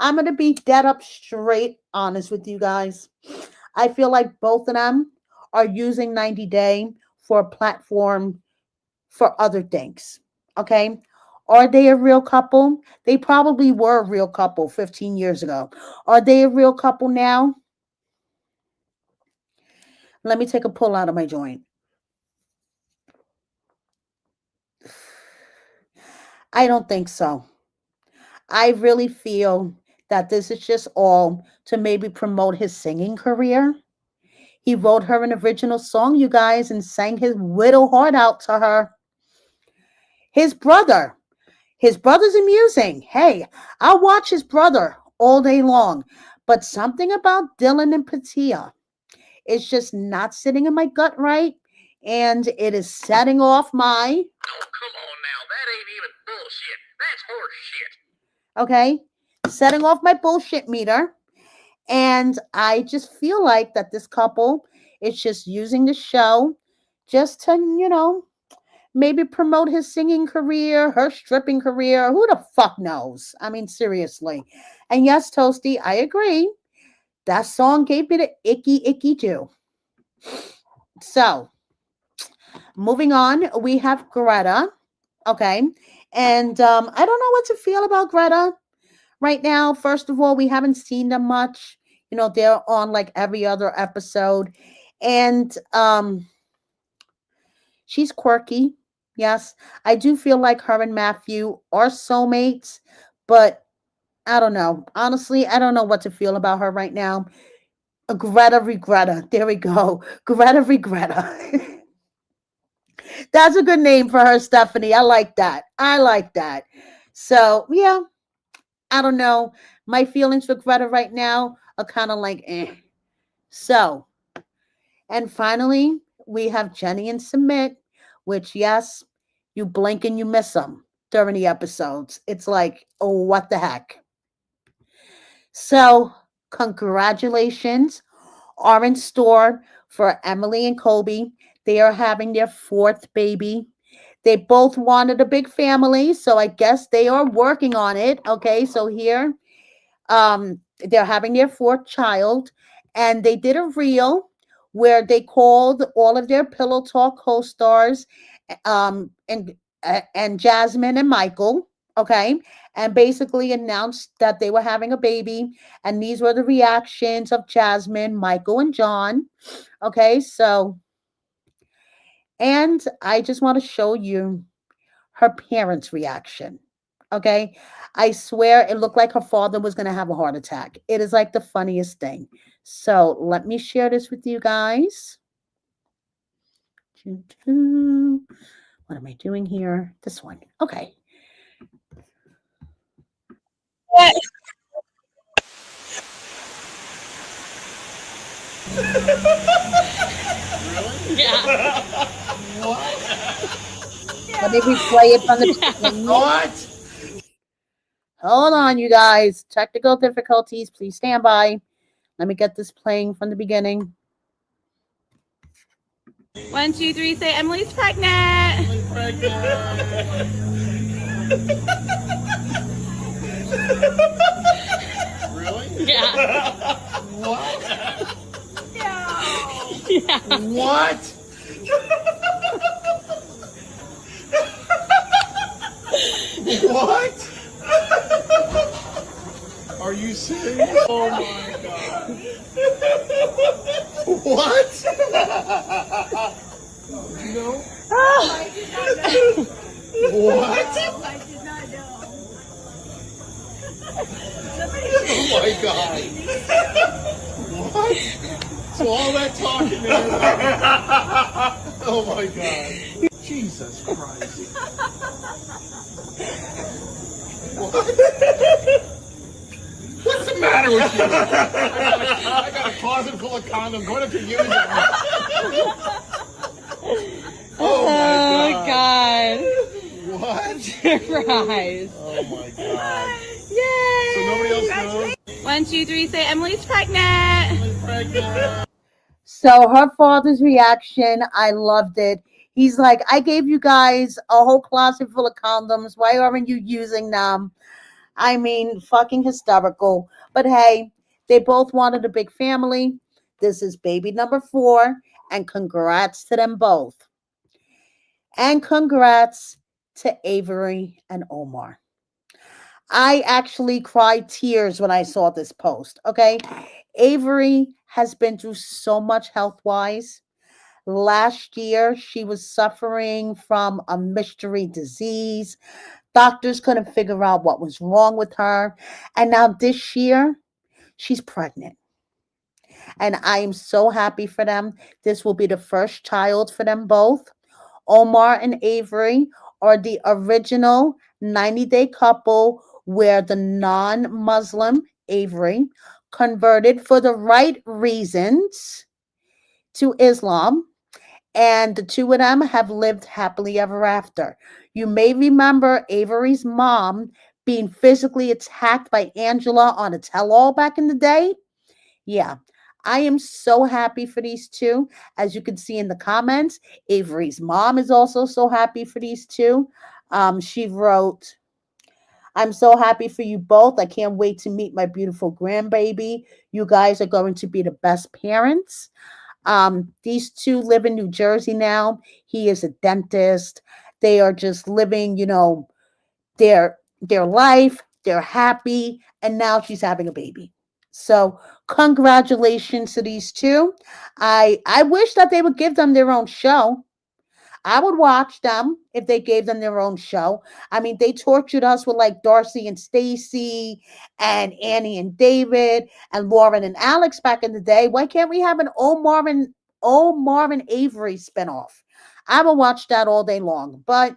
I'm going to be dead up straight honest with you guys. I feel like both of them are using 90 Day for a platform for other things. Okay? Are they a real couple? They probably were a real couple 15 years ago. Are they a real couple now? Let me take a pull out of my joint. I don't think so. I really feel that this is just all to maybe promote his singing career. He wrote her an original song, you guys, and sang his widow heart out to her. His brother. His brother's amusing. Hey, I'll watch his brother all day long. But something about Dylan and Patia is just not sitting in my gut right. And it is setting off my, Oh, come on now. That ain't even bullshit. That's horse shit. okay, setting off my bullshit meter. And I just feel like that this couple is just using the show just to, maybe promote his singing career, her stripping career. Who the fuck knows? I mean, seriously. And yes, Toasty, I agree. That song gave me the icky, icky too. So, moving on, we have Greta. Okay. And I don't know what to feel about Greta right now. First of all, we haven't seen them much. They're on like every other episode. And she's quirky. Yes. I do feel like her and Matthew are soulmates, but I don't know. Honestly, I don't know what to feel about her right now. Greta Regretta. There we go. Greta Regretta. That's a good name for her, Stephanie. I like that. I like that. So, yeah, I don't know. My feelings for Greta right now are kind of like eh. So, and finally, we have Jenny and Submit, which, yes, you blink and you miss them during the episodes. It's like, oh, what the heck? So, congratulations are in store for Emily and Colby. They are having their fourth baby. They both wanted a big family, so I guess they are working on it. Okay, so here they're having their fourth child, and they did a reel where they called all of their Pillow Talk co-stars, and Jasmine and Michael. Okay, and basically announced that they were having a baby, and these were the reactions of Jasmine, Michael, and John. Okay, so and I just want to show you her parents' reaction. Okay. I swear it looked like her father was going to have a heart attack. It is like the funniest thing. So let me share this with you guys. What am I doing here? This one. Okay. Let me replay it from the beginning. What? Hold on, you guys. Technical difficulties. Please stand by. Let me get this playing from the beginning. 1, 2, 3, say Emily's pregnant. Really? Yeah. What? Yeah. What? What? Are you serious? Oh my god. What? No. What? Oh my god. What? So all that talking there. Oh my god. Jesus Christ. What? What's the matter with you? I got a closet full of condoms. What if you use them? Oh my god. What? Surprise. Oh my god. Yay. So nobody else knows? 1, 2, 3, say Emily's pregnant. I'm pregnant. So her father's reaction, I loved it. He's like, I gave you guys a whole closet full of condoms. Why aren't you using them? I mean, fucking hysterical. But hey, they both wanted a big family. This is baby number 4, and congrats to them both. And congrats to Avery and Omar. I actually cried tears when I saw this post. Okay. Avery has been through so much health wise. Last year, she was suffering from a mystery disease. Doctors couldn't figure out what was wrong with her. And now this year, she's pregnant. And I am so happy for them. This will be the first child for them both. Omar and Avery are the original 90-day couple where the non Muslim Avery converted for the right reasons to Islam, and the two of them have lived happily ever after. You may remember Avery's mom being physically attacked by Angela on a tell all back in the day. Yeah, I am so happy for these two. As you can see in the comments, Avery's mom is also so happy for these two. She wrote, I'm so happy for you both. I can't wait to meet my beautiful grandbaby. You guys are going to be the best parents. These two live in New Jersey now. He is a dentist. They are just living, their life. They're happy, and now she's having a baby. So congratulations to these two. I wish that they would give them their own show. I would watch them if they gave them their own show. I mean, they tortured us with like Darcy and Stacy and Annie and David and Lauren and Alex back in the day. Why can't we have an old Marvin Avery spinoff? I will watch that all day long. But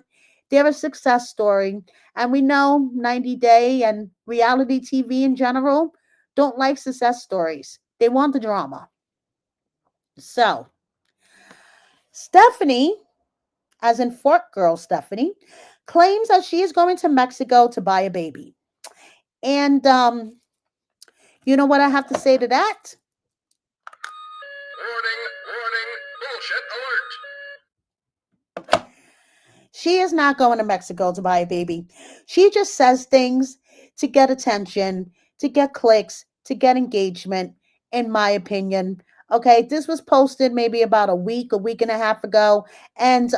they're a success story. And we know 90 Day and reality TV in general don't like success stories. They want the drama. So, Stephanie, as in Fort Girl Stephanie, claims that she is going to Mexico to buy a baby. And you know what I have to say to that? Warning, warning, bullshit alert. She is not going to Mexico to buy a baby. She just says things to get attention, to get clicks, to get engagement, in my opinion. Okay, this was posted maybe about a week and a half ago, and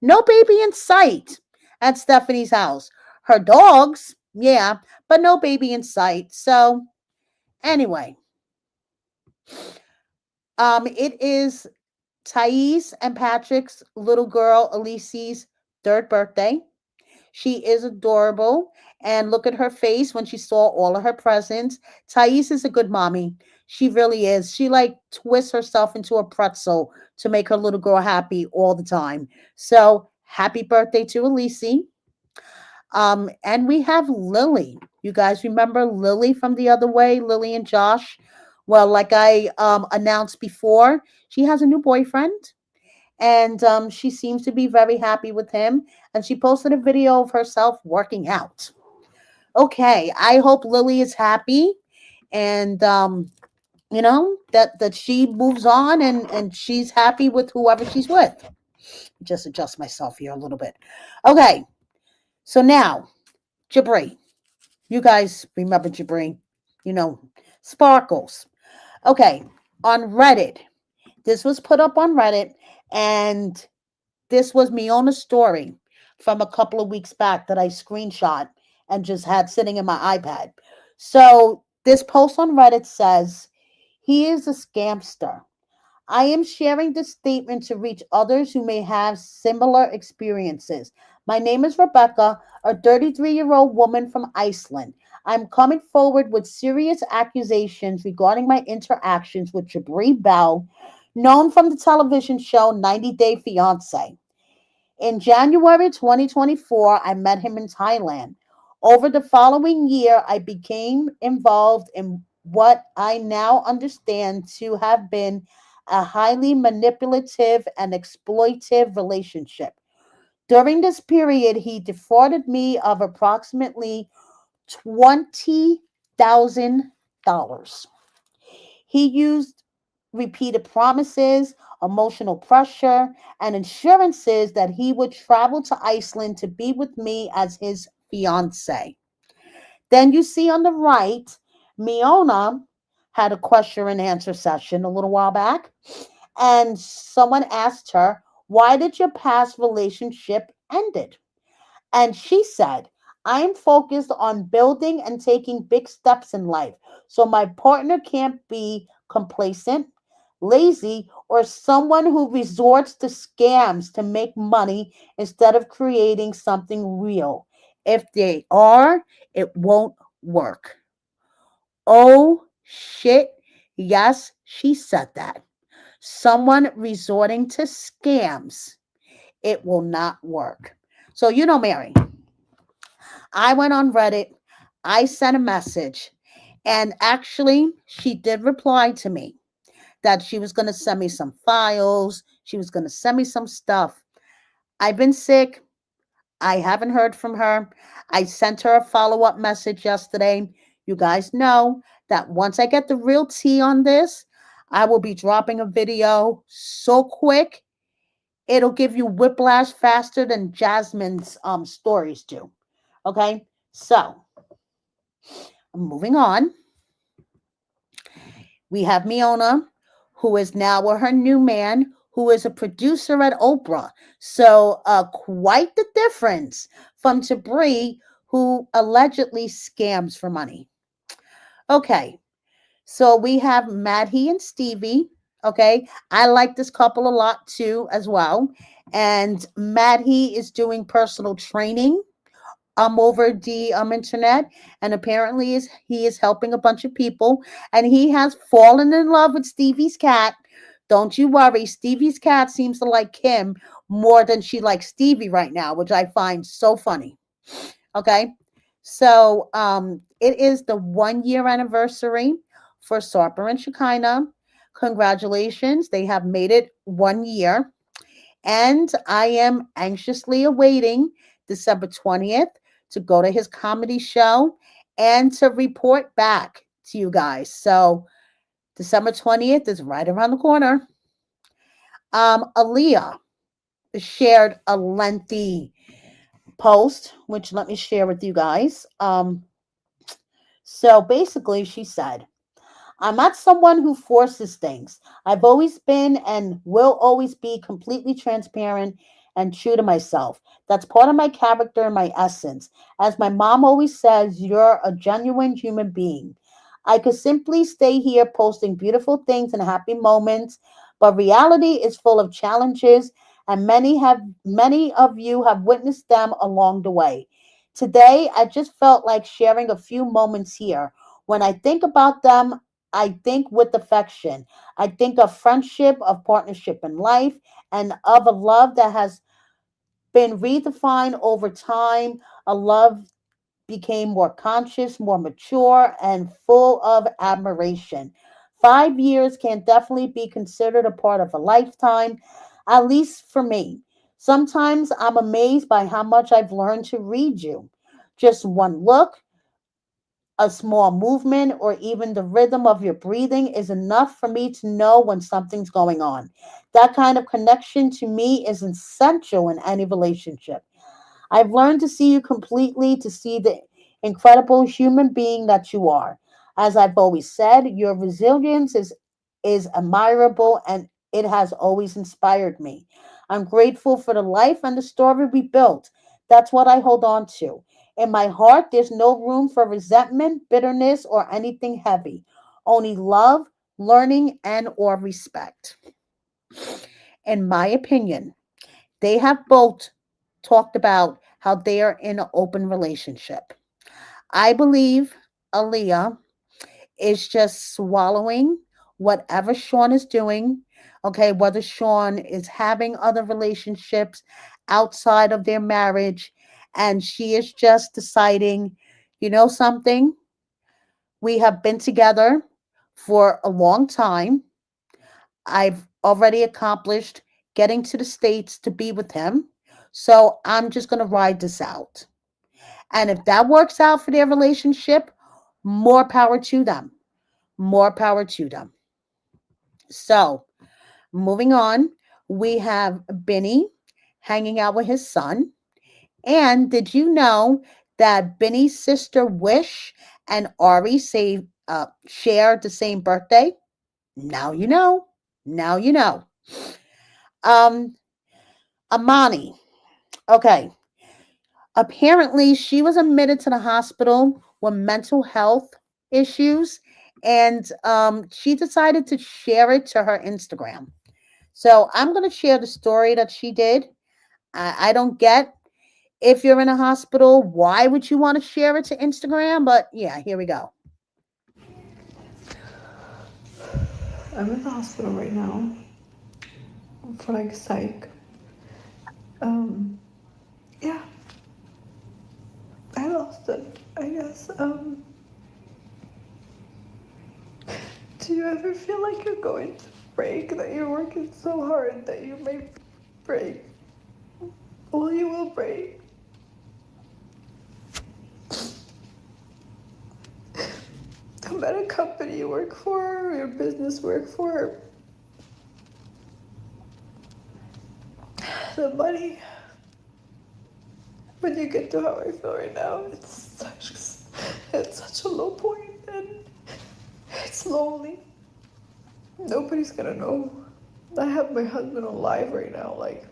no baby in sight at Stephanie's house. Her dogs, yeah, but no baby in sight. So anyway, it is Thais and Patrick's little girl Elise's third birthday. She is adorable. And look at her face when she saw all of her presents. Thais is a good mommy. She really is. She like twists herself into a pretzel to make her little girl happy all the time. So happy birthday to Elise. And we have Lily. You guys remember Lily from the other way, Lily and Josh? Well, like I announced before, she has a new boyfriend, and she seems to be very happy with him. And she posted a video of herself working out. Okay, I hope Lily is happy, and that she moves on and she's happy with whoever she's with. Just adjust myself here a little bit. Okay, so now Jabri. You guys remember Jabri? You know, Sparkles. Okay, on Reddit. This was put up on Reddit, and this was Miona's story from a couple of weeks back that I screenshot and just had sitting in my iPad. So this post on Reddit says, he is a scamster. I am sharing this statement to reach others who may have similar experiences. My name is Rebecca, a 33-year-old woman from Iceland. I'm coming forward with serious accusations regarding my interactions with Jabri Bell, known from the television show 90 Day Fiancé. In January 2024, I met him in Thailand. Over the following year, I became involved in what I now understand to have been a highly manipulative and exploitive relationship. During this period, he defrauded me of approximately $20,000. He used repeated promises, emotional pressure, and assurances that he would travel to Iceland to be with me as his fiance. Then you see on the right, Miona had a question and answer session a little while back, and someone asked her, "Why did your past relationship ended?" And she said, I'm focused on building and taking big steps in life. So my partner can't be complacent, lazy, or someone who resorts to scams to make money instead of creating something real. If they are, it won't work. Oh, shit. Yes, she said that. Someone resorting to scams, it will not work. So, Mary, I went on Reddit, I sent a message, and actually, she did reply to me that she was going to send me some files, she was going to send me some stuff. I've been sick. I haven't heard from her. I sent her a follow up message yesterday. You guys know that once I get the real tea on this, I will be dropping a video so quick, it'll give you whiplash faster than Jasmine's stories do. Okay? So, moving on, we have Miona, who is now with her new man, who is a producer at Oprah. So, quite the difference from Tabri, who allegedly scams for money. Okay, so we have Maddie and Stevie. Okay, I like this couple a lot too, as well. And Maddie is doing personal training over the internet, and apparently he is helping a bunch of people, and he has fallen in love with Stevie's cat. Don't you worry, Stevie's cat seems to like him more than she likes Stevie right now, which I find so funny. Okay, so it is the 1 year anniversary for Sarper and Shekinah. Congratulations, they have made it 1 year, and I am anxiously awaiting December 20th to go to his comedy show and to report back to you guys. So December 20th is right around the corner. Aaliyah shared a lengthy post, which let me share with you guys. So basically, she said, I'm not someone who forces things. I've always been and will always be completely transparent and true to myself. That's part of my character and my essence. As my mom always says, you're a genuine human being. I could simply stay here posting beautiful things and happy moments, but reality is full of challenges, and many of you have witnessed them along the way. Today, I just felt like sharing a few moments here. When I think about them, I think with affection. I think of friendship, of partnership in life, and of a love that has been redefined over time. A love became more conscious, more mature, and full of admiration. 5 years can definitely be considered a part of a lifetime, at least for me. Sometimes I'm amazed by how much I've learned to read you. Just one look, a small movement, or even the rhythm of your breathing is enough for me to know when something's going on. That kind of connection to me is essential in any relationship. I've learned to see you completely, to see the incredible human being that you are. As I've always said, your resilience is admirable, and it has always inspired me. I'm grateful for the life and the story we built. That's what I hold on to. In my heart, there's no room for resentment, bitterness, or anything heavy. Only love, learning, and or respect. In my opinion, they have both talked about how they are in an open relationship. I believe Aaliyah is just swallowing whatever Sean is doing. Okay, whether Sean is having other relationships outside of their marriage, and she is just deciding, you know something, we have been together for a long time. I've already accomplished getting to the States to be with him. So I'm just going to ride this out. And if that works out for their relationship, more power to them. More power to them. So moving on, we have Benny hanging out with his son. And did you know that Benny's sister Wish and Ari share the same birthday? Now you know. Now you know. Um, Amani. Okay. Apparently, she was admitted to the hospital with mental health issues, and she decided to share it to her Instagram. So I'm going to share the story that she did. I don't get, if you're in a hospital, why would you want to share it to Instagram? But yeah, here we go. I'm in the hospital right now for like psych. Um, yeah, I lost it, I guess. Do you ever feel like you're going to break, that you're working so hard that you may break? Well, you will break. No matter company you work for, your business work for the money. When you get to how I feel right now, it's such a low point, and it's lonely. Nobody's gonna know. I have my husband alive right now. Like,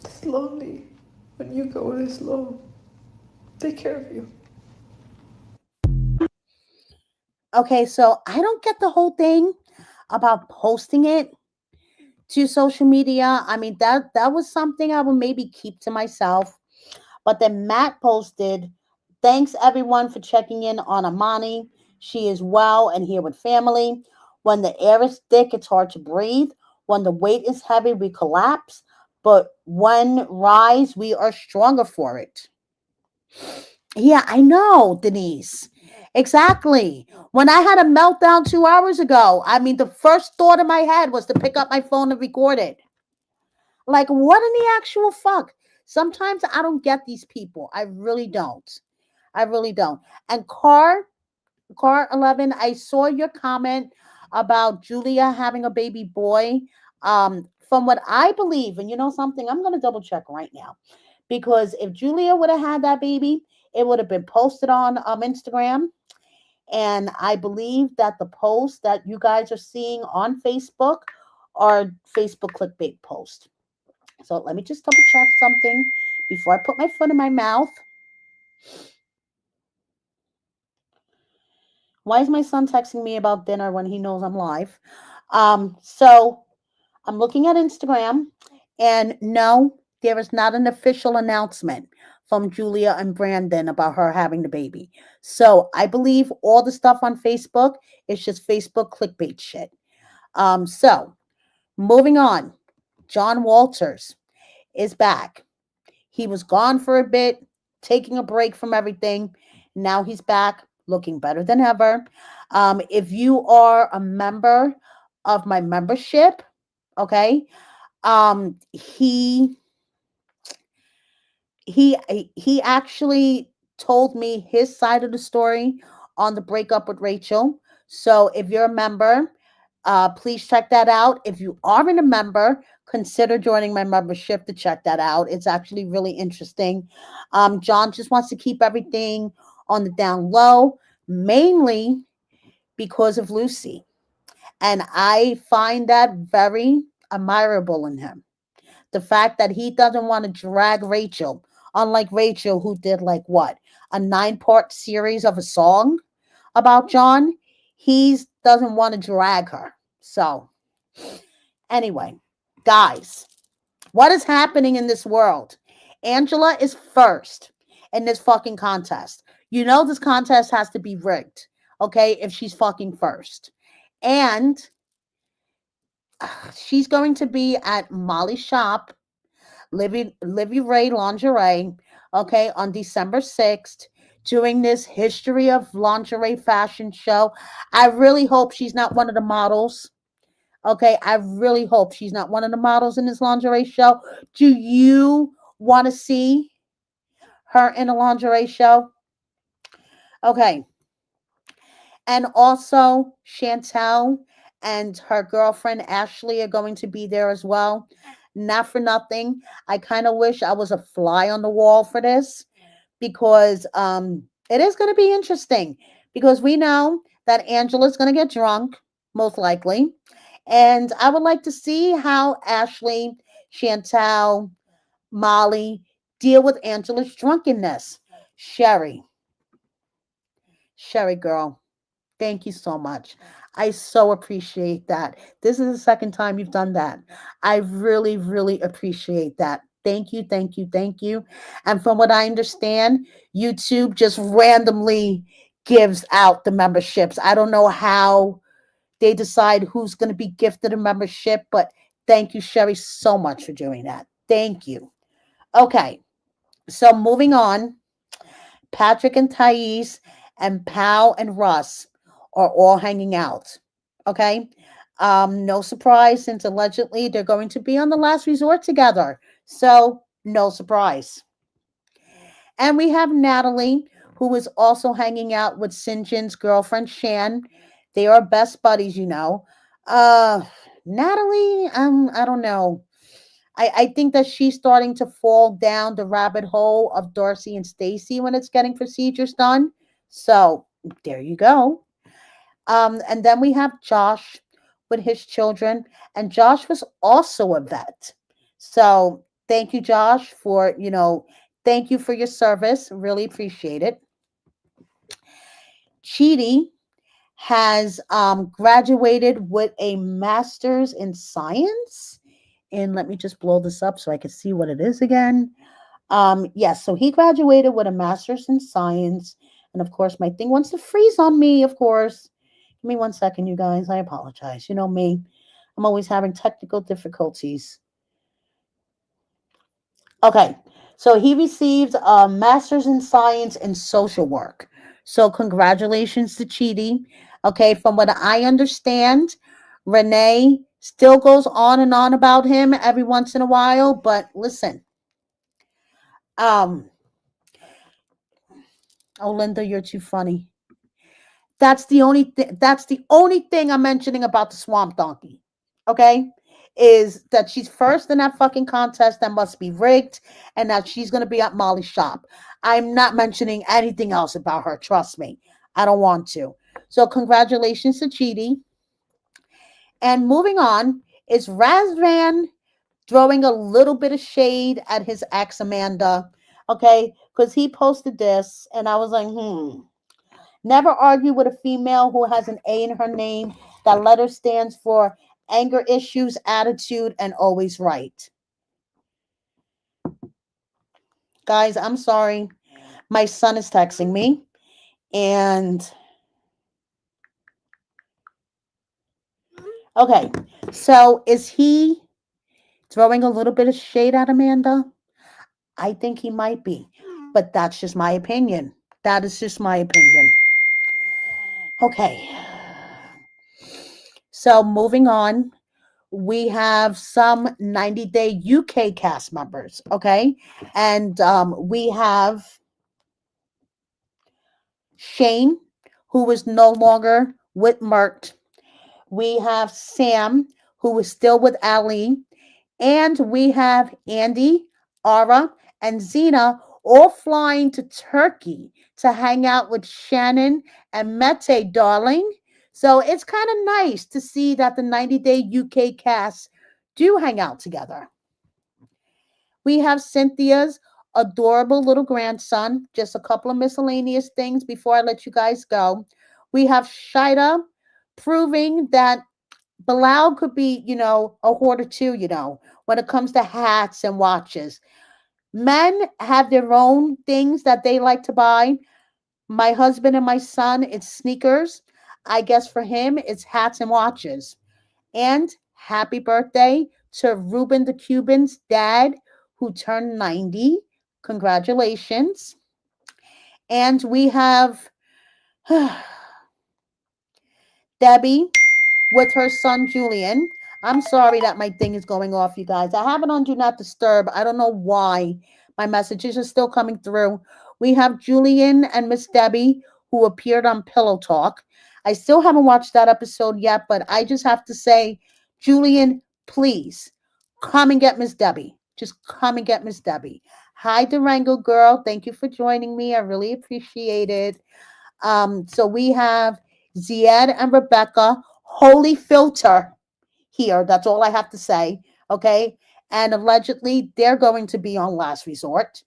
it's lonely when you go this low. Take care of you. Okay, so I don't get the whole thing about posting it to social media. I mean, that was something I would maybe keep to myself. But then Matt posted, "Thanks everyone for checking in on Amani. She is well and here with family. When the air is thick, it's hard to breathe. When the weight is heavy, we collapse. But when rise, we are stronger for it." Yeah, I know, Denise. Exactly. When I had a meltdown 2 hours ago, I mean, the first thought in my head was to pick up my phone and record it. Like, what in the actual fuck? Sometimes I don't get these people. I really don't. I really don't. And Car 11, I saw your comment about Julia having a baby boy. From what I believe, and you know something, I'm going to double check right now. Because if Julia would have had that baby, it would have been posted on Instagram. And I believe that the posts that you guys are seeing on Facebook are Facebook clickbait posts. So let me just double check something before I put my foot in my mouth. Why is my son texting me about dinner when he knows I'm live? So I'm looking at Instagram, and no, there is not an official announcement from Julia and Brandon about her having the baby. So I believe all the stuff on Facebook is just Facebook clickbait shit. So moving on, John Walters is back. He was gone for a bit, taking a break from everything. Now he's back, looking better than ever. If you are a member of my membership, okay, he he actually told me his side of the story on the breakup with Rachel. So if you're a member, please check that out. If you aren't a member, consider joining my membership to check that out. It's actually really interesting. John just wants to keep everything on the down low, mainly because of Lucy. And I find that very admirable in him. The fact that he doesn't want to drag Rachel, unlike Rachel, who did like what? A 9-part series of a song about John. He doesn't want to drag her. So, anyway, guys, what is happening in this world? Angela is first in this fucking contest. You know, this contest has to be rigged, okay, if she's fucking first. And she's going to be at Molly's shop, Livy Ray Lingerie, okay, on December 6th, doing this history of lingerie fashion show. I really hope she's not one of the models. Okay, I really hope she's not one of the models in this lingerie show. Do you want to see her in a lingerie show? Okay, and also Chantel and her girlfriend Ashley are going to be there as well. Not for nothing, I kind of wish I was a fly on the wall for this, because it is going to be interesting, because we know that Angela's going to get drunk, most likely. And I would like to see how Ashley, Chantal, Molly deal with Angela's drunkenness. Sherry, Sherry girl, thank you so much. I so appreciate that. This is the second time you've done that. I really, really appreciate that. Thank you, thank you, thank you. And from what I understand, YouTube just randomly gives out the memberships. I don't know how they decide who's going to be gifted a membership, but thank you, Sherry, so much for doing that. Thank you. Okay, so moving on. Patrick and Thais and Pal and Russ are all hanging out. Okay. No surprise, since allegedly they're going to be on the last resort together. So, no surprise. And we have Natalie, who is also hanging out with St. John's girlfriend, Shan. They are best buddies, Uh, Natalie, I don't know. I think that she's starting to fall down the rabbit hole of Darcy and Stacy when it's getting procedures done. So there you go. And then we have Josh with his children, and Josh was also a vet. So thank you, Josh, for thank you for your service. Really appreciate it. Chidi has graduated with a master's in science. And let me just blow this up so I can see what it is again. Yes, so he graduated with a master's in science. And of course, my thing wants to freeze on me, of course. Give me 1 second, you guys. I apologize. You know me, I'm always having technical difficulties. Okay, so he received a master's in science in social work. So congratulations to Chidi. Okay, from what I understand, Renee still goes on and on about him every once in a while. But listen, um, oh Linda, you're too funny. That's the only thing I'm mentioning about the swamp donkey. Okay? Is that she's first in that fucking contest that must be rigged and that she's gonna be at Molly's shop. I'm not mentioning anything else about her, trust me. I don't want to. So congratulations to Chidi. And moving on is Razvan throwing a little bit of shade at his ex Amanda. Okay, because he posted this and I was like, Never argue with a female who has an A in her name. That letter stands for anger issues, attitude, and always right. Guys, I'm sorry. My son is texting me. And okay, so is he throwing a little bit of shade at Amanda? I think he might be. But that's just my opinion. That is just my opinion. Okay. So moving on, we have some 90 Day UK cast members, okay? And we have Shane, who is no longer with Mert. We have Sam, who is still with Ali. And we have Andy, Ara, and Zena all flying to Turkey to hang out with Shannon and Mete, darling. So it's kind of nice to see that the 90 Day UK cast do hang out together. We have Cynthia's adorable little grandson. Just a couple of miscellaneous things before I let you guys go. We have Shida proving that Bilal could be, a hoarder too, when it comes to hats and watches. Men have their own things that they like to buy. My husband and my son, it's sneakers. I guess for him, it's hats and watches. And happy birthday to Ruben the Cuban's dad, who turned 90. Congratulations. And we have Debbie with her son Julian. I'm sorry that my thing is going off, you guys. I have it on Do Not Disturb. I don't know why my messages are still coming through. We have Julian and Miss Debbie who appeared on Pillow Talk. I still haven't watched that episode yet, but I just have to say, Julian, please come and get Miss Debbie. Just come and get Miss Debbie. Hi, Durango girl. Thank you for joining me. I really appreciate it. So we have Ziad and Rebecca, holy filter here. That's all I have to say. Okay. And allegedly they're going to be on Last Resort.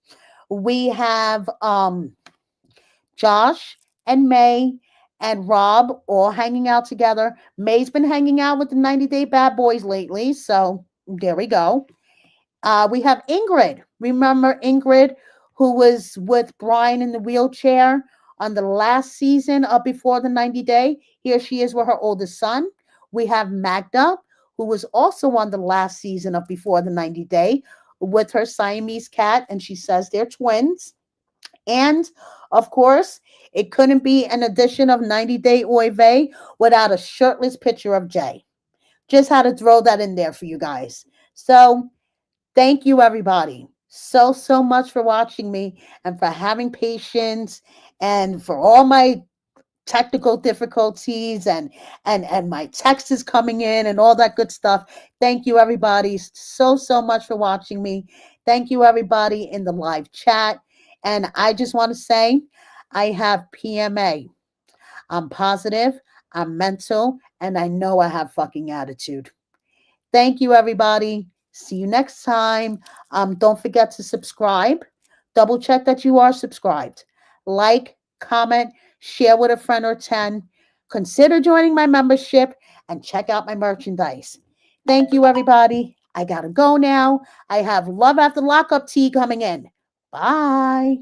We have Josh and May and Rob all hanging out together. May's been hanging out with the 90 Day Bad Boys lately. So there we go. We have Ingrid. Remember Ingrid, who was with Brian in the wheelchair on the last season of Before the 90 Day? Here she is with her oldest son. We have Magda, who was also on the last season of Before the 90 Day with her Siamese cat, and she says they're twins. And of course, it couldn't be an edition of 90 Day Oy Vey without a shirtless picture of Jay. Just had to throw that in there for you guys. So, thank you, everybody, so much for watching me and for having patience and for all my technical difficulties and my text is coming in and all that good stuff. Thank you everybody so much for watching me. Thank you everybody in the live chat. And I just want to say I have PMA. I'm positive, I'm mental, and I know I have fucking attitude. Thank you everybody. See you next time. Don't forget to subscribe. Double check that you are subscribed. Like, comment, share with a friend or 10. Consider joining my membership and check out my merchandise. Thank you, everybody. I got to go now. I have Love After Lockup tea coming in. Bye.